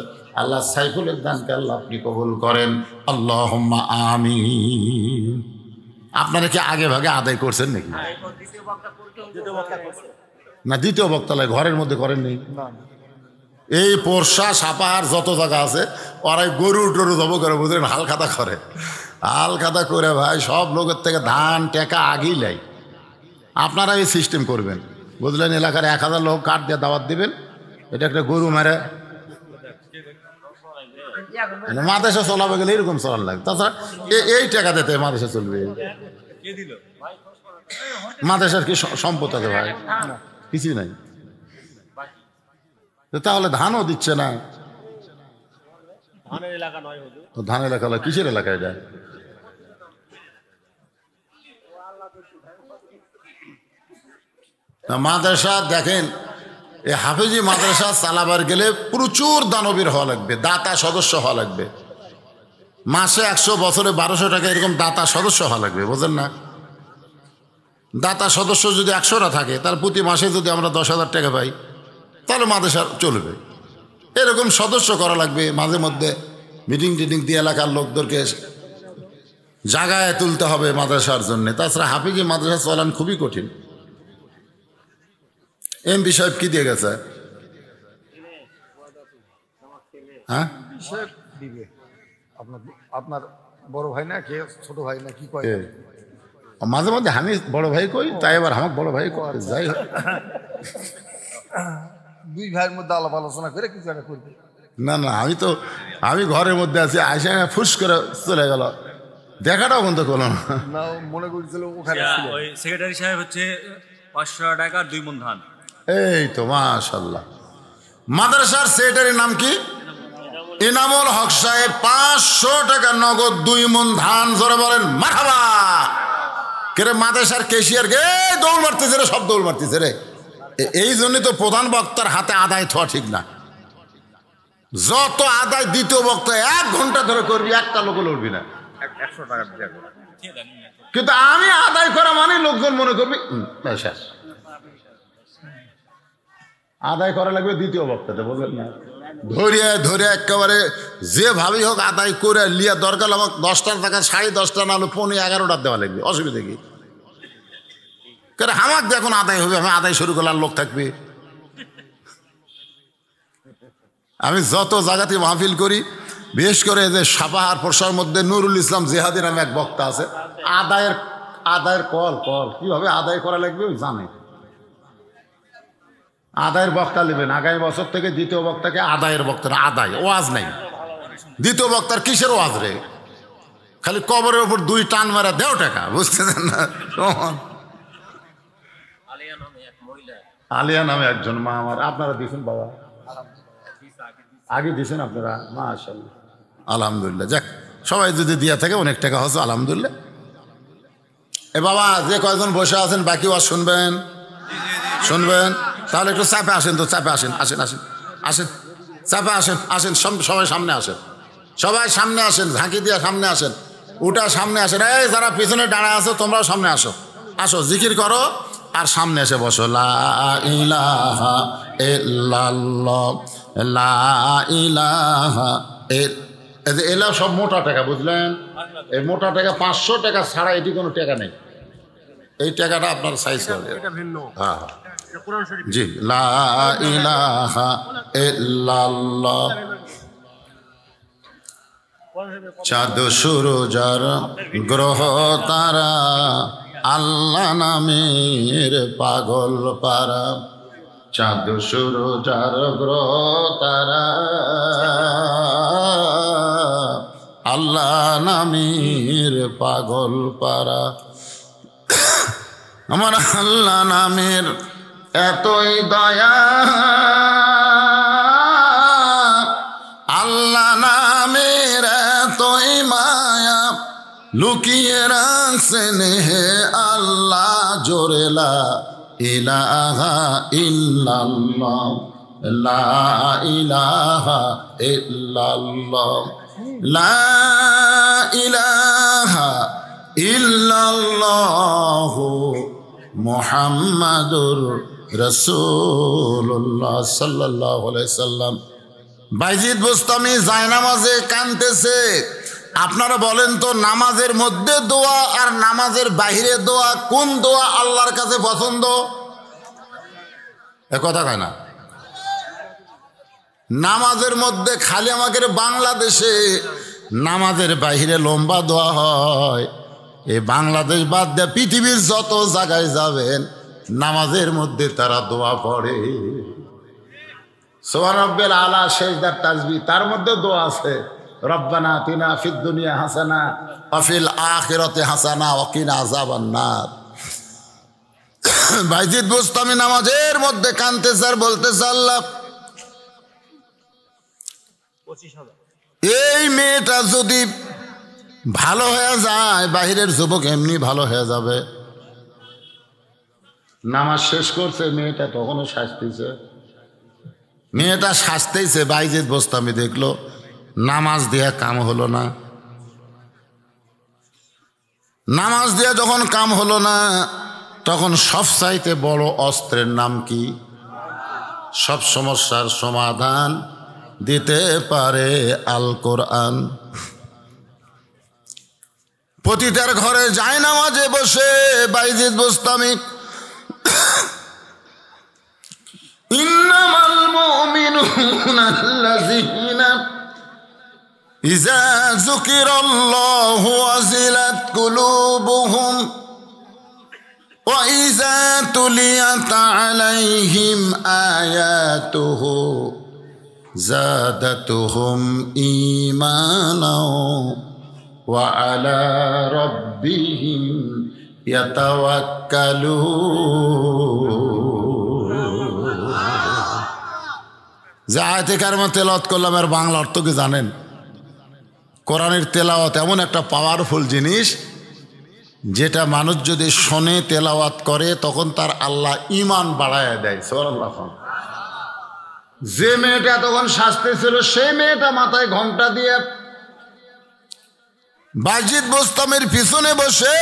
আল্লাহ সাইফুলের দানকে আল্লাহ আপনি কবুল করেন। আল্লাহুম্মা আমিন। আপনারা কি আগে ভাগে আদায় করছেন নাকি? না দ্বিতীয় বক্তালয় ঘরের মধ্যে করেননি? এই পোরশা সাপাহার যত জায়গা আছে ওরাই গরু টরু জব করে বুঝলেন, হালখাতা করে। হালখাতা করে ভাই সব লোকের থেকে ধান টাকা আগেই লাই। আপনারা এই সিস্টেম করবেন বুঝলেন, এলাকার 1000 লোক কাঠ দিয়ে দাওয়াত দিবেন, এটা একটা গরু মেরে মাদেশে চলাবে গেলে এরকম চলান লাগে। তাছাড়া এই টাকা দিতে মাদেশে চলবে? মাদেশের কি সম্পদ আছে ভাই? কিছুই নাই। তাহলে ধানও দিচ্ছে না। ধানের এলাকা নয়, ধান এলাকা হলো কিসের এলাকা এটা? মাদ্রাসা দেখেন, এই হাফেজি মাদ্রাসা চালাবার গেলে প্রচুর দানবীর হওয়া লাগবে, দাতা সদস্য হওয়া লাগবে। মাসে 100, বছরে 1200 টাকা এরকম দাতা সদস্য হওয়া লাগবে, বুঝলেন না? দাতা সদস্য যদি 100টা থাকে, তার প্রতি মাসে যদি আমরা 10,000 টাকা পাই, তাহলে মাদ্রাসা চলবে। এরকম সদস্য করা লাগবে। মাঝে মধ্যে মিটিং টিটিং দিয়ে এলাকার লোকদেরকে জায়গায় তুলতে হবে মাদ্রাসার জন্যে। তাছাড়া হাফিজি মাদ্রাসা চলান খুবই কঠিন। এমপি সাহেব কি দিয়ে গেছে? হ্যাঁ, আপনার বড় ভাই না কে ছোট ভাই না কি কয়? মাঝে মধ্যে আমি বড় ভাই কই, তাই এবার আমাকে বড় ভাই কয়। যাই হোক, 2 ভাইয়ের মধ্যে আলাপ আলোচনা করে কিছু একটা করবে। না না, আমি ঘরের মধ্যে আছি, আইসা ফুস করে চলে গেল, দেখাটাও বন্ধ করলো না। মনে করছিল ওখানে ওই সেক্রেটারি সাহেব হচ্ছে 500 টাকা 2 মণ ধান। এই তো মাশাআল্লাহ। মাদ্রাসার সেক্রেটারির নাম কি? ইনামুল হক সাহেব 500 টাকা নগদ 2 মণ ধান। জোরে বলেন মারহাবা। কেরে মাদ্রাসার ক্যাশিয়ার গে দৌড় মারতেছে রে, সব দৌড় মারতেছে রে। এই জন্যই তো প্রধান বক্তার হাতে আদায় থাকা ঠিক না। যত আদায় দ্বিতীয় বক্তা 1 ঘন্টা ধরে করবি, একটা লোক লড়বি না। 100 টাকা দিয়ে কিন্তু আমি আদায় করা মানে লোকজন মনে করবি শেষ। আদায় করা লাগবে দ্বিতীয় বক্তাতে, বুঝলেন না? ধরিয়া ধরিয়া একেবারে যেভাবেই হোক আদায় করে লিয়া দরকার আমার 10টার টাকা 10.5টা না হলে 11:15 দেওয়া লাগবে, অসুবিধা কি? কারণ আমার যখন আদায় হবে, আমি আদায় শুরু করলে আর লোক থাকবে। আমি যত জায়গাতে মাহফিল করি, বিশেষ করে যে সাপাহার পোরশার মধ্যে নুরুল ইসলাম জেহাদি নামে এক বক্তা আছে, আদায়ের কল কিভাবে আদায় করা লাগবে ওই জানে। আদায়ের বক্তা নেবেন, আগামী বছর থেকে দ্বিতীয় বক্তাকে আদায়ের বক্তা না, আদায় ওয়াজ নাই। দ্বিতীয় বক্তার কিসের ওয়াজ রে? খালি কবরের উপর 2 টান মারা দেও টাকা, বুঝতেছেন না? আলিয়া নামে একজন মা আমার, আপনারা দিয়েছেন বাবা? আগে দিয়েছেন আপনারা? মাশাআল্লাহ, আলহামদুলিল্লাহ। যাক, সবাই যদি দিয়া থাকে অনেক টাকা হচ্ছে, আলহামদুলিল্লাহ। এ বাবা, যে কয়জন বসে আছেন বাকি ওয়াজ শুনবেন? শুনবেন? তাহলে একটু চাপে আসেন তো, চাপে আসেন, আসেন আসেন আসেন, চাপে আসেন, আসেন, সবাই সামনে আসেন, সবাই সামনে আসেন, ঝাঁকি দিয়ে সামনে আসেন, উঠা সামনে আসেন। এই যারা পিছনে দাঁড়ায় আছো তোমরাও সামনে আসো, আসো, জিকির করো আর সামনে এসে বসো। লা ইলাহা ইল্লাল্লাহ, লা ইলাহা এলা সব মোটা টাকা, বুঝলেন? এই মোটা টাকা 500 টাকা ছাড়া এটি কোনো টাকা নেই। এই টাকাটা আপনার সাইজ হবে। হ্যাঁ, জি, লা ইলাহা ইল্লাল্লাহ। চাঁদ সূরজ গ্রহ তারা আল্লাহ নামের পাগল পারা। চাঁদ সূরজ গ্রহ তারা আল্লাহ নামের পাগল পারা। আমার আল্লাহ নামের এতই দয়া, আল্লাহ নামের এতই মায়া, লুকিয়ে রাখছেন হে আল্লাহ জোরে লা ইলাহা ইল্লাল্লাহ, লা ইলাহা ইল্লাল্লাহ, লা ইলাহা ইল্লাল্লাহু মুহাম্মাদুর রাসূলুল্লাহ সাল্লাল্লাহু আলাইহি সাল্লাম। বাইজিদ বুস্তামি জায়নামাজে কাঁদতেছে। আপনারা বলেন তো, নামাজের মধ্যে দোয়া আর নামাজের বাইরে দোয়া, কোন দোয়া আল্লাহর কাছে পছন্দ? এ কথা কয় না। নামাজের মধ্যে খালি আমাদের বাংলাদেশে নামাজের বাইরে লম্বা দোয়া হয়। এই বাংলাদেশ বাদ দিয়ে পৃথিবীর যত জায়গায় যাবেন নামাজের মধ্যে তারা দোয়া পড়ে। সুবহান রাব্বিল আলা, সেজদার তাসবিহ, তার মধ্যে দোয়া আছে, রব্বানা আতিনা ফিদ দুনিয়া হাসানা ওয়া ফিল আখিরাতি হাসানা ওয়া কিনা আযাবান নার। বাইজিদ বুস্তামি নামাজের মধ্যে কাঁদতেছে আর বলতেছে, আল্লাহ, এই মেয়েটা যদি ভালো হয়ে যায়, বাহিরের যুবক এমনি ভালো হয়ে যাবে। নামাজ শেষ করছে, মেয়েটা তখনও শাস্তিছে, মেয়েটা শাস্তেইছে। বাইজিদ বুস্তামি দেখলো নামাজ দিয়া কাম হলো না। নামাজ দিয়া যখন কাম হলো না, তখন সবচাইতে বড় অস্ত্রের নাম কি? সব সমস্যার সমাধান দিতে পারে আল কোরআন। পতিতার ঘরে যায় নামাজে বসে বাইজিদ বুস্তামি, ইন্নামাল মুমিনুনা আল্লাযীনা ইযা যুকিরাল্লাহু ওয়াজিলাত কুলুবুহুম ওয়া ইযা তুলিয়াত আলাইহিম আয়াতুহু যাদাতুহুম ঈমানাও ওয়া আলা রাব্বিহিম ইয়াতাওয়াক্কালুন। যে আয়াতে কারিমা তেলাওয়াত করলাম, আর বাংলা অর্থ কি জানেন? কোরআনের তেলাওয়াত এমন একটা পাওয়ারফুল জিনিস, যেটা মানুষ যদি শোনে, তেলাওয়াত করে, তখন তার আল্লাহ ঈমান বাড়ায় দেয়। সুবহানাল্লাহ। যে মেয়েটা তখন শাস্তি ছিল, সেই মেয়েটা মাথায় ঘোমটা দিয়ে বাইজিদ বুস্তামির পিছনে বসে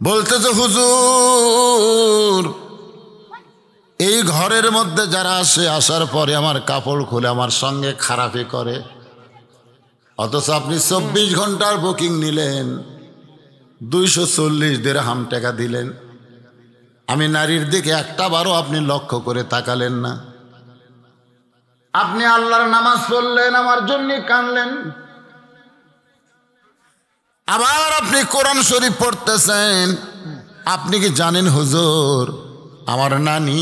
বলতেছে, হুজুর, এই ঘরের মধ্যে যারা আসে, আসার পরে আমার কাপড় খুলে আমার সঙ্গে খারাপি করে, অথচ আপনি 24 ঘন্টার বুকিং নিলেন, 240 দিরহাম টাকা দিলেন, আমি নারীর দিকে একটা বারও আপনি লক্ষ্য করে তাকালেন না। আপনি আল্লাহর নামাজ পড়লেন, আমার জন্য কাঁদলেন, আবার আপনি কোরআন শরীফ পড়তেছেন। আপনি কি জানেন হুজুর, আমার নানি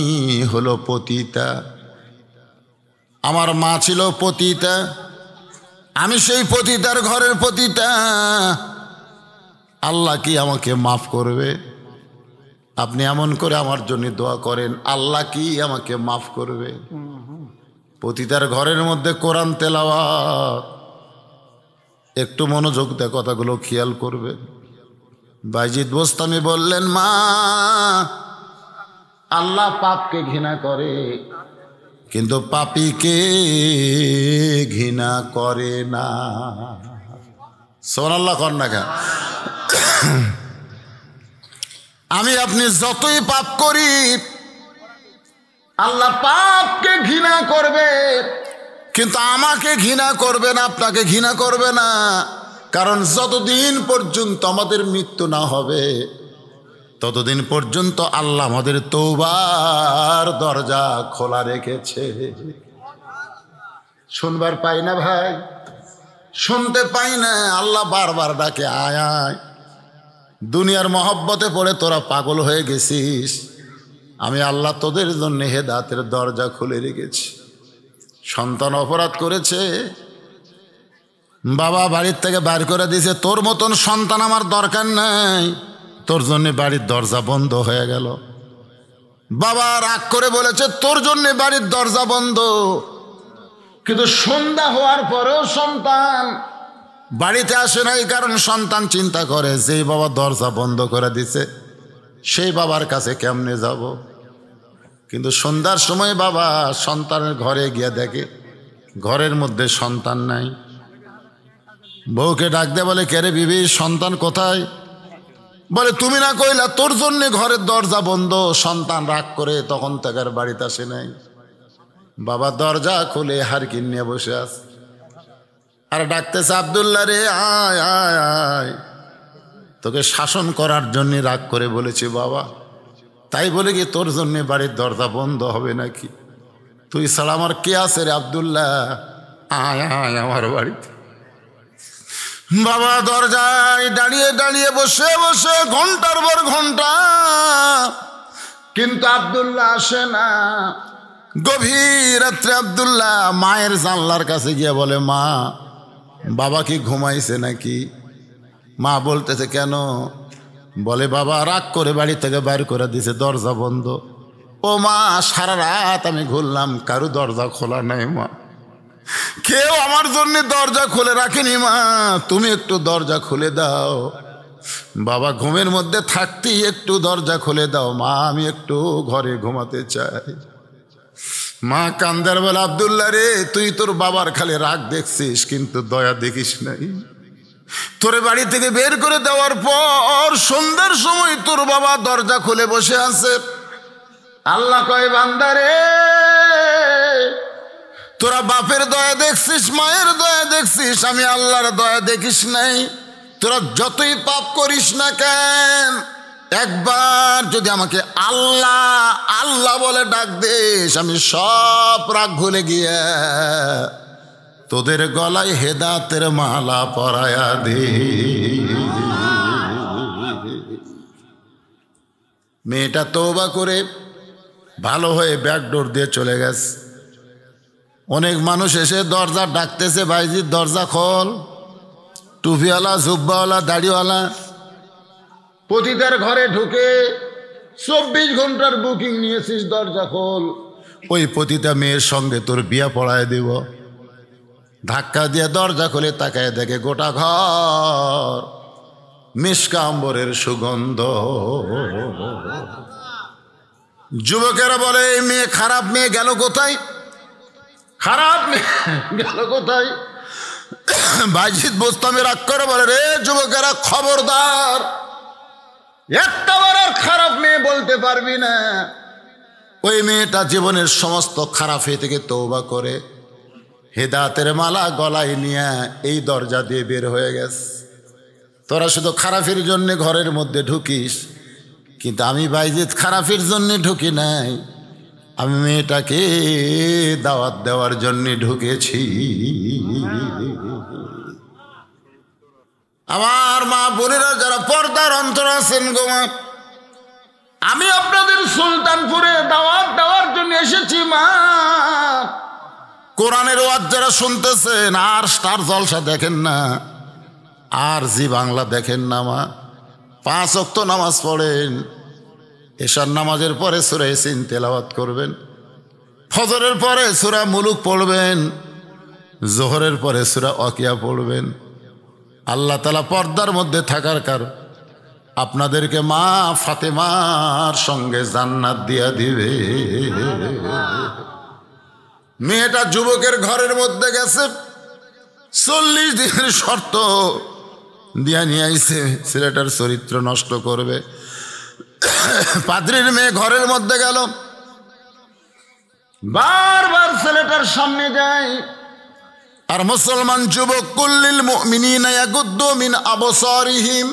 হলো পতিতা, আমার মা ছিল পতিতা, আমি সেই পতিতার ঘরের পতিতা, আল্লাহ কি আমাকে মাফ করবে? আপনি এমন করে আমার জন্য দোয়া করেন, আল্লাহ কি আমাকে মাফ করবে? প্রতিটার ঘরের মধ্যে কোরআন তেলাওয়াত, একটু মনোযোগ দিয়ে কথাগুলো খেয়াল করবেন। বাইজিদ বোস্তামি বললেন, মা, আল্লাহ পাপকে ঘৃণা করে কিন্তু পাপীকে ঘৃণা করে না। সুবহানাল্লাহ কর না কেন? আমি আপনি যতই পাপ করি আল্লাহ পাপকে ঘৃণা করবে, কিন্তু আমাকে ঘৃণা করবে না, আপনাকে ঘৃণা করবে না। কারণ যতদিন পর্যন্ত আমাদের মৃত্যু না হবে ততদিন পর্যন্ত আল্লাহ আমাদের তওবার দরজা খোলা রেখেছে। শুনবার পাই না ভাই, শুনতে পাই না? আল্লাহ বারবার ডাকে, আয় আয়। দুনিয়ার মহব্বতে পড়ে তোরা পাগল হয়ে গেছিস, আমি আল্লাহ তোদের জন্য হেদায়েতের দরজা খুলে রেখেছি। সন্তান অপরাধ করেছে, বাবা বাড়ির থেকে বাইর করে দিয়েছে, তোর মতন সন্তান আমার দরকার নাই, তোর জন্য বাড়ির দরজা বন্ধ হয়ে গেল। বাবা রাগ করে বলেছে, তোর জন্য বাড়ির দরজা বন্ধ। কিন্তু সন্ধ্যা হওয়ার পরেও সন্তান বাড়িতে আসে নাই, কারণ সন্তান চিন্তা করে যেই বাবা দরজা বন্ধ করে দিছে সেই বাবার কাছে কেমনে যাব। কিন্তু সন্ধ্যার সময় বাবা সন্তানের ঘরে গিয়ে দেখে ঘরের মধ্যে সন্তান নাই। বউকে ডাক দিয়ে বলে, কে রে বিবি, সন্তান কোথায়? বলে, তুমি না কইলা তোর জন্য ঘরের দরজা বন্ধ। সন্তান রাগ করে তখন থেকে আর বাড়িতে আসে নাই। বাবা দরজা খুলে হারকিন নিয়ে বসে আছে, আর ডাকতেছে, আব্দুল্লাহ রে, আয় আয় আয়, তোকে শাসন করার জন্য রাগ করে বলেছি বাবা, তাই বলে কি তোর জন্য বাড়ির দরজা বন্ধ হবে নাকি? তুই ছাড়া আমার কে আছে রে আব্দুল্লাহ, আয় আয় আমার বাড়িতে। বাবা দরজায় দাঁড়িয়ে দাঁড়িয়ে বসে বসে ঘন্টার পর ঘন্টা, কিন্তু আব্দুল্লাহ আসে না। গভীর রাত্রে আব্দুল্লাহ মায়ের জানলার কাছে গিয়ে বলে, মা, বাবা কি ঘুমাইছে নাকি? মা বলতেছে, কেন? বলে, বাবা রাগ করে বাড়ি থেকে বাইর করে দিছে, দরজা বন্ধ। ও মা, সারা রাত আমি ঘুরলাম, কারো দরজা খোলা নাই মা, কেউ আমার জন্য দরজা খুলে রাখেনি মা, তুমি একটু দরজা খুলে দাও। বাবা ঘুমের মধ্যে থাকতেই একটু দরজা খুলে দাও মা, আমি একটু ঘরে ঘুমাতে চাই। মা কান্দার বলে, আব্দুল্লাহ রে, তুই তোর বাবার খালি রাগ দেখছিস কিন্তু দয়া দেখিস নাই। তোরে বাড়ি থেকে বের করে দেওয়ার পর সন্ধ্যার সময় তোর বাবা দরজা খুলে বসে আছে। আল্লাহ কয়, বান্দা রে, তোরা বাপের দয়া দেখছিস, মায়ের দয়া দেখছিস, আমি আল্লাহর দয়া দেখিস নাই। তোরা যতই পাপ করিস না কেন, একবার যদি আমাকে আল্লাহ আল্লাহ বলে ডাক দিস, আমি সব রাগ ভুলে গিয়ে তোদের গলায় হেদায়েতের মালা পরায়া দে। মেয়েটা তওবা করে ভালো হয়ে ব্যাকডোর দিয়ে চলে গেছে। অনেক মানুষ এসে দরজা ডাকতেছে, ভাইজি দরজা খোল। টুপিওয়ালা, জুব্বাওয়ালা, দাড়িওয়ালা পতিতার ঘরে ঢুকে 24 ঘন্টার বুকিং নিয়েছিস, দরজা খোল। ওই পতিতা মেয়ের সঙ্গে তোর বিয়া পড়ায় দেব। ধাক্কা দিয়ে দরজা খুলে তাকায় দেখে গোটা ঘর মিশকা আম্বরের সুগন্ধ। যুবকেরা বলে, এই মেয়ে খারাপ মেয়ে গেল কোথায়? খারাপ মেয়ে গেল কোথায়? বাইজিদ বোস্তামি রাগ করে বলে, রে যুবকেরা, খবরদার, একটাবার আর খারাপ মেয়ে বলতে পারবি না। ওই মেয়েটা জীবনের সমস্ত খারাপ হয়ে থেকে তওবা করে হেদায়েতের মালা গলায় নিয়ে এই দরজা দিয়ে বের হয়ে গেছে। তোরা শুধু খারাপের জন্য ঘরের মধ্যে ঢুকিস, কিন্তু আমি বাইজিদ খারাপের জন্য ঢুকি নাই, আমি মেয়েটাকে দাওয়াত দেওয়ার জন্য ঢুকেছি। আমার মা বোনেরা যারা পর্দার অন্তর আছেন গো মা, আমি আপনাদের সুলতানপুরে দাওয়াত দেওয়ার জন্য এসেছি মা। কোরআনের ওয়াজ যারা শুনতেছেন, আর স্টার জলসা দেখেন না, আর জি বাংলা দেখেন না মা, 5 ওয়াক্ত নামাজ পড়েন, এশার নামাজের পরে সূরা ইয়াসিন তেলাওয়াত করবেন, ফজরের পরে সূরা মুলুক পড়বেন, জোহরের পরে সূরা ওয়াকিয়া পড়বেন। আল্লাহ তাআলা পর্দার মধ্যে থাকার কারণ আপনাদেরকে মা ফাতেমার সঙ্গে জান্নাত দিয়া দিবে। মেয়েটা যুবকের ঘরের মধ্যে গেছে, 40 দিনের শর্ত দিয়া নিয়ে আইছে, ছেলেটার চরিত্র নষ্ট করবে। পাদ্রীর মেয়ে ঘরের মধ্যে গেল, বারবার ছেলেটার সামনে যায়। আর মুসলমান যুবক, কুল্লিল মুমিনিনা ইয়াগুদ্দু মিন আবসারিহিম,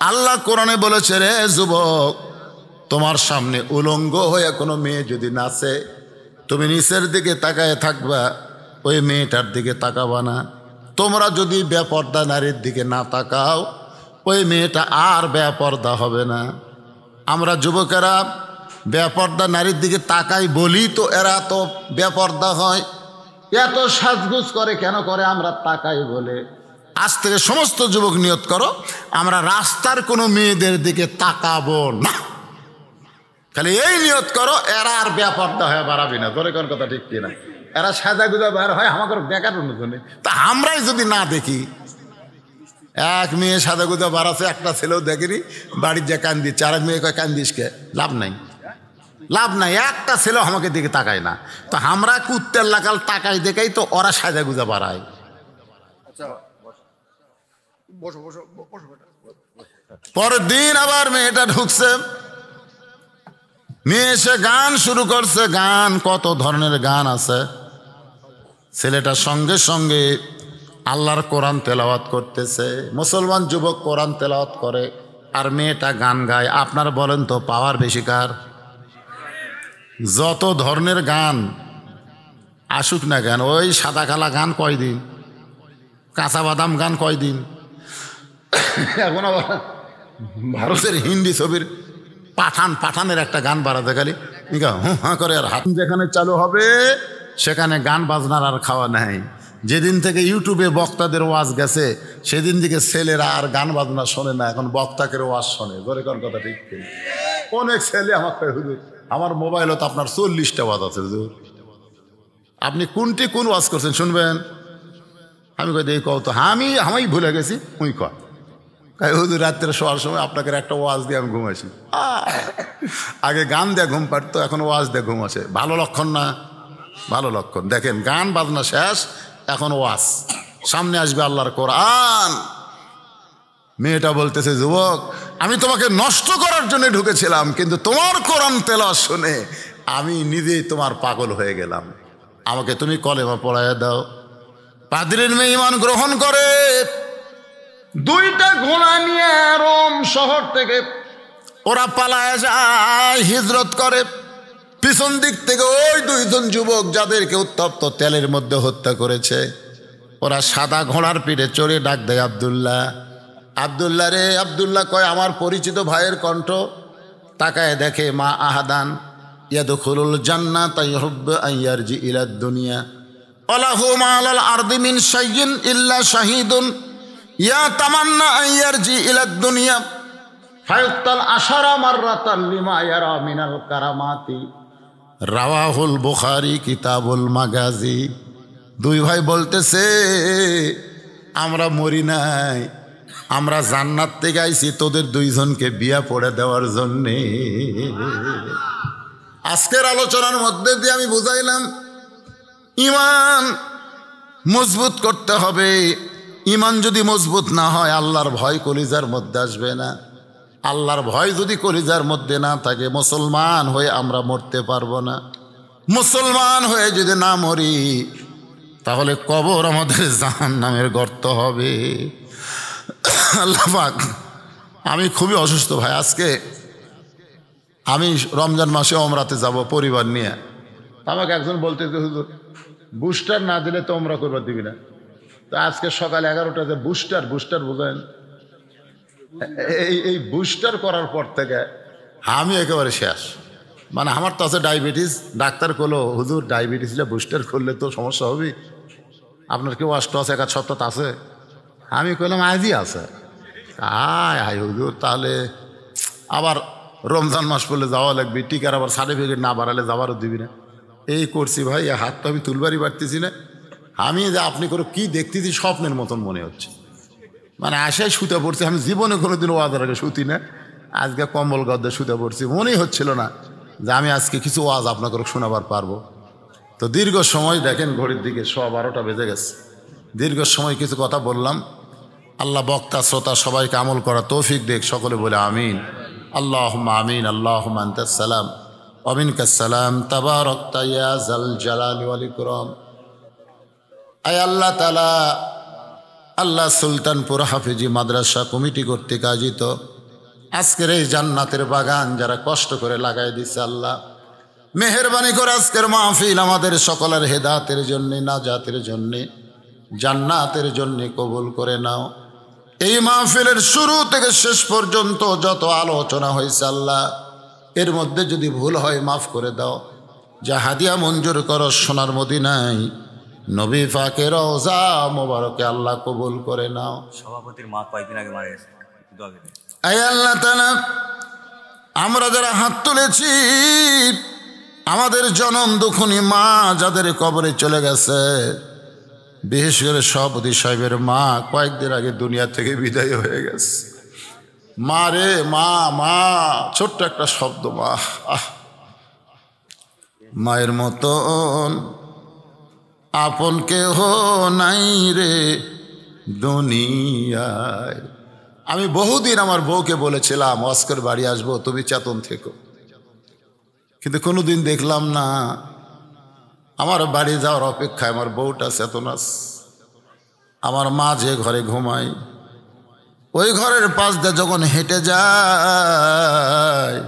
আল্লাহ কোরআনে বলেছে, রে যুবক, তোমার সামনে উলঙ্গ হয়ে কোনো মেয়ে যদি নাচে, তুমি নিচের দিকে তাকায় থাকবা, ওই মেয়েটার দিকে তাকাবা না। তোমরা যদি বেপর্দা নারীর দিকে না তাকাও, ওই মেয়েটা আর বেপর্দা হবে না। আমরা যুবকেরা বেপর্দা নারীর দিকে তাকাই বলি তো এরা তো বেপর্দা হয়। এত সাজগুজ করে কেন করে? আমরা তাকাই বলে। আজ থেকে সমস্ত যুবক নিয়ত করো, আমরা রাস্তার কোনো মেয়েদের দিকে তাকাবো না। খালি এই নিয়ত করো, এরা আর বেপর্দা হয়ে বাড়াবি না। ধরে কোন কথা ঠিক কিনা? এরা সাজা গুজা বার হয় আমাকে দেখার জন্য, তা আমরাই যদি না দেখি। এক মেয়ে সাজা গুজা বাড়াচ্ছে, একটা ছেলেও দেখেনি, বাড়ির যে কান দিচ্ছে, আর এক মেয়ে কয় কান দিস কে? লাভ নাই, লাভ নাই, একটা ছেলেও আমাকে দিকে তাকায় না। তো আমরা কুত্তের লাগাল তাকাই দেখাই তো ওরা সাজা গুজা বাড়ায়। পরের দিন আবার মেয়েটা ঢুকছে, মেয়ে এসে গান শুরু করছে। গান, কত ধরনের গান আছে। ছেলেটার সঙ্গে সঙ্গে আল্লাহর কোরআন তেলাওয়াত করতেছে। মুসলমান যুবক কোরআন তেলাওয়াত করে আর মেয়েটা গান গায়। আপনার বলেন তো পাওয়ার বেশি কার? যত ধরনের গান আসুক না গান, ওই সাদা কালা গান কয়দিন, কাঁচা বাদাম গান কয়দিন, এখন আবার ভারতের হিন্দি ছবির পাঠানের একটা গান বাড়াতে গেলে হ্যাঁ করে, আর হাত যেখানে চালু হবে সেখানে গান বাজনার আর খাওয়া নাই। যেদিন থেকে ইউটিউবে বক্তাদের ওয়াজ গেছে, সেদিন থেকে ছেলেরা আর গান বাজনা শোনে না, এখন বক্তাকের ওয়াজ শোনে। ধরে কোন কথা ঠিক? অনেক ছেলে আমাকে, হুজুর আমার মোবাইলও তো আপনার 40টা ওয়াজ আছে, হুজুর আপনি কোনটি কোন ওয়াজ করছেন শুনবেন? আমি কই দেখি কত, আমি ভুলে গেছি। উই কয় হুজুর রাত্রে শোয়ার সময় আপনাকে একটা ওয়াজ দিয়ে আমি ঘুমাইছি। আগে গান দিয়ে ঘুম পাড়তো, এখন ওয়াজ দিয়ে ঘুম আসে। ভালো লক্ষণ না? ভালো লক্ষণ। দেখেন, গান বাজনা শেষ, এখন ওয়াজ। সামনে আসবে আল্লাহর কোরআন। মেয়েটা বলতেছে, যুবক আমি তোমাকে নষ্ট করার জন্য ঢুকেছিলাম, কিন্তু তোমার কোরআন তেলাওয়াত শুনে আমি নিজেই তোমার পাগল হয়ে গেলাম। আমাকে তুমি কলেমা পড়াইয়া দাও। পাদ্রীর মেয়ে ঈমান গ্রহণ করে, 2টা ঘোড়া নিয়ে রোম শহর থেকে ওরা পালায় যায়, হিজরত করে। পিছন দিক থেকে ওই 2জন যুবক যাদেরকে উত্তপ্ত তেলের মধ্যে হত্যা করেছে, ওরা সাদা ঘোড়ার পিঠে চড়ে ডাক দেয়, আব্দুল্লাহ, আব্দুল্লাহ রে। আব্দুল্লাহ কয়, আমার পরিচিত ভাইয়ের কণ্ঠ। তাকায় দেখে মা আহাদান ইয়াদখুলুল জান্নাতা ইউহিব্বু আন ইয়ারজি ইলাদ দুনিয়া ওয়ালাহু মা আলাল আরদি মিন শাইইন ইল্লা শাহীদুন ইয়া তামান্না আন ইয়ারজি ইলাদ দুনিয়া ফায়ুক্তাল আশারা মাররাতান লিমা ইয়ারা মিনাল কারামাতি। রাওয়াহুল বুখারী কিতাবুল মাগাজি। 2 ভাই বলতেছে, আমরা মরি নাই, আমরা জান্নাত থেকে আইছি তোদের 2জনকে বিয়া পড়ে দেওয়ার জন্যে। আজকের আলোচনার মধ্যে দিয়ে আমি বুঝাইলাম, ঈমান মজবুত করতে হবে। ঈমান যদি মজবুত না হয়, আল্লাহর ভয় কলিজার মধ্যে আসবে না। আল্লাহর ভয় যদি কলিজার মধ্যে না থাকে, মুসলমান হয়ে আমরা মরতে পারবো না। মুসলমান হয়ে যদি না মরি, তাহলে কবর আমাদের জাহান্নামের গর্ত হবে। আল্লাহ পাক, আমি খুবই অসুস্থ ভাই। আজকে আমি রমজান মাসে ওমরাতে যাব পরিবার নিয়ে। আমাকে একজন বলতে, হুজুর বুস্টার না দিলে তো ওমরা করবার দিবি না। তো আজকে সকাল 11টাতে বুস্টার বুঝেন, এই বুস্টার করার পর থেকে আমি একেবারে শেষ। মানে আমার তো আছে ডায়াবেটিস। ডাক্তার করলো, হুজুর ডায়াবেটিস বুস্টার করলে তো সমস্যা হবে, আপনার কেউ অষ্ট আছে, 1 সপ্তাহ আছে? আমি কইলাম আজই আছে। আয় হুজুর, তাহলে আবার রমজান মাস পড়লে যাওয়া লাগবে, টিকার আবার সার্টিফিকেট না বাড়ালে যাওয়ারও দিবি না। এই করছি ভাই, হাত তো আমি তুলবারই পারতেছি না। আমি যে আপনি করে কি দেখতেছি স্বপ্নের মতন মনে হচ্ছে, মানে আশায় শুতে পড়ছি। আমি জীবনে কোনোদিন ওয়াজের আগে শুতি না, আজকে কম্বল গদ্দে শুতে পড়ছি। মনেই হচ্ছিল না যে আমি আজকে কিছু ওয়াজ আপনাকে শোনাবার পারবো। তো দীর্ঘ সময় দেখেন ঘড়ির দিকে 12:15 বেজে গেছে। দীর্ঘ সময় কিছু কথা বললাম। আল্লাহ বক্তা শ্রোতা সবাইকে আমল করা তৌফিক দেখ, সকলে বলে আমিন। আল্লাহুম্মা আমিন। আল্লাহুম্মা আনতাস সালাম ওয়া মিনকাস সালাম তাবারাকতা ইয়া যাল জালালি ওয়াল ইকরাম। আয় আল্লাহ তাআলা, আল্লাহ সুলতানপুর হাফেজি মাদ্রাসা কমিটি কর্তৃক আয়োজিত আজকের এই জান্নাতের বাগান যারা কষ্ট করে লাগাই দিচ্ছে, আল্লাহ মেহেরবানি করে আজকের মাহফিল আমাদের সকলের হেদায়েতের জন্য, নাজাতের জন্য, জান্নাতের জন্য কবুল করে নাও। এই মাহফিলের শুরু থেকে শেষ পর্যন্ত যত আলোচনা হয়েছে আল্লাহ, এর মধ্যে যদি ভুল হয় মাফ করে দাও। যা হাদিয়া মঞ্জুর করো সোনার মদিনায় নবী পাকের রওজা মোবারকে আল্লাহ কবুল করে নাও। সভাপতির মা কয়েকদিন আগে মারা গেছে। আয় আল্লাহ তাআলা, আমরা যারা হাত তুলেছি, আমাদের জনম দুঃখনী মা যাদের কবরে চলে গেছে, বিশেষ করে সভাপতি সাহেবের মা কয়েকদিন আগে দুনিয়া থেকে বিদায় হয়ে গেছে। মা রে মা, মা ছোট্ট একটা শব্দ মা। মায়ের মতন আপন কেহ নাই রে দুনিয়ায়। আমি বহুদিন আমার বউকে বলেছিলাম অস্কর বাড়ি আসবো, তুমি চেতন থেকো, কিন্তু কোনোদিন দেখলাম না। আমার বাড়ি যাওয়ার অপেক্ষায় আমার বউটা চেতন আছে। আমার মা যে ঘরে ঘুমায়, ওই ঘরের পাশ দিয়ে যখন হেঁটে যায়,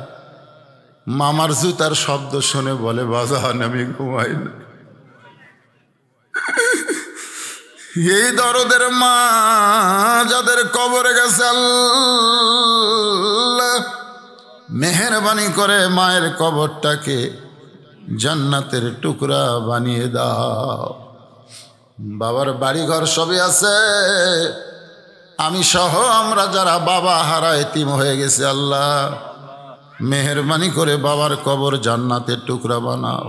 মামার জুতার শব্দ শুনে বলে বাজান আমি ঘুমাই না। এই দরদের মা যাদের কবরে গেছে, আল্লাহ মেহেরবানি করে মায়ের কবরটাকে জান্নাতের টুকরা বানিয়ে দাও। বাবার বাড়িঘর সবই আছে, আমি সহ আমরা যারা বাবা হারা এতিম হয়ে গেছে, আল্লাহ মেহেরবানি করে বাবার কবর জান্নাতের টুকরা বানাও।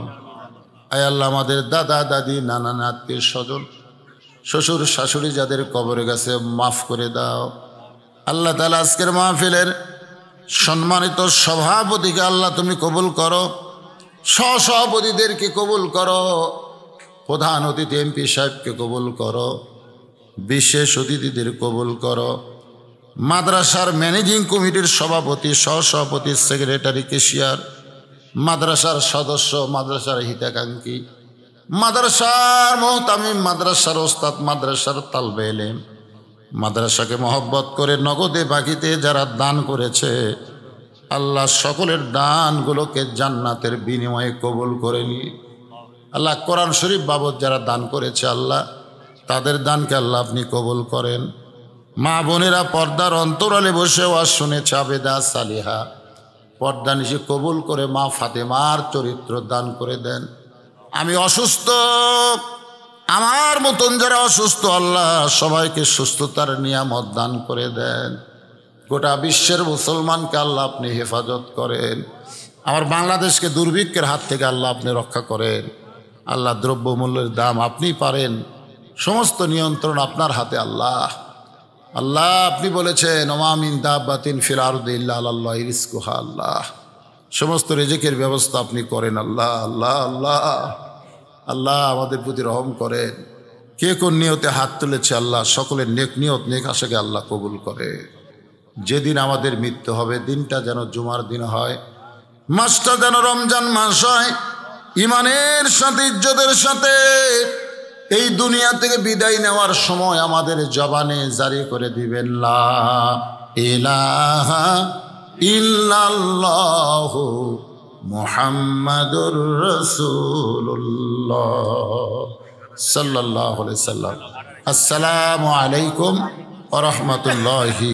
আয় আল্লাহ আমাদের দাদা দাদি নানা আত্মীয় স্বজন শ্বশুর শাশুড়ি যাদের কবরে গেছে মাফ করে দাও। আল্লাহ তাআলা আজকের মাহফিলের সম্মানিত সভাপতিকে আল্লাহ তুমি কবুল করো, সহসভাপতিদেরকে কবুল করো, প্রধান অতিথি এমপি সাহেবকে কবুল করো, বিশেষ অতিথিদের কবুল করো, মাদ্রাসার ম্যানেজিং কমিটির সভাপতি, সহসভাপতি, সেক্রেটারি, কেশিয়ার, মাদ্রাসার সদস্য, মাদ্রাসার হিতাকাঙ্ক্ষী, মাদ্রাসার মোহতামিম, মাদ্রাসার ওস্তাদ, মাদ্রাসার তালবে ইলম, মাদ্রাসাকে মহব্বত করে নগদে বাকিতে যারা দান করেছে, আল্লাহ সকলের দানগুলোকে জান্নাতের বিনিময়ে কবুল করে নি। আল্লাহ কোরআন শরীফ বাবদ যারা দান করেছে, আল্লাহ তাদের দানকে আল্লাহ আপনি কবুল করেন। মা বোনেরা পর্দার অন্তরালে বসে ওয়াজ শুনেছে, আবেদা সালিহা পর্দা নিশে কবুল করে মা ফাতেমার চরিত্র দান করে দেন। আমি অসুস্থ, আমার মতন যারা অসুস্থ, আল্লাহ সবাইকে সুস্থতার নিয়ামত দান করে দেন। গোটা বিশ্বের মুসলমানকে আল্লাহ আপনি হেফাজত করেন। আমার বাংলাদেশকে দুর্ভিক্ষের হাত থেকে আল্লাহ আপনি রক্ষা করেন। আল্লাহ দ্রব্যমূল্যের দাম আপনি পারেন, সমস্ত নিয়ন্ত্রণ আপনার হাতে। আল্লাহ আল্লাহ আপনি বলেছেন ওমা মিন দাব্বাতিন ফিল আরদি ইল্লা আলাল্লাহি রিজকুহা। আল্লাহ সমস্ত রিজিকের ব্যবস্থা আপনি করেন। আল্লাহ আল্লাহ আল্লাহ আল্লাহ আমাদের প্রতি রহম করেন। কে কোন নিয়তে হাত তুলেছে, আল্লাহ সকলের নেক নিয়ত নেক আশাকে আল্লাহ কবুল করে। যেদিন আমাদের মৃত্যু হবে, দিনটা যেন জুমার দিন হয়, মাসটা যেন রমজান মাস হয়। ইমানের সাথে, ইজ্জতের সাথে এই দুনিয়া থেকে বিদায় নেওয়ার সময় আমাদের জবানে জারি করে দিবেন লা ইলাহা ইল্লাল্লাহু মুহাম্মাদুর রাসূলুল্লাহ সাল্লাল্লাহু আলাইহি সাল্লাম। আসসালামু আলাইকুম ওয়া রাহমাতুল্লাহি।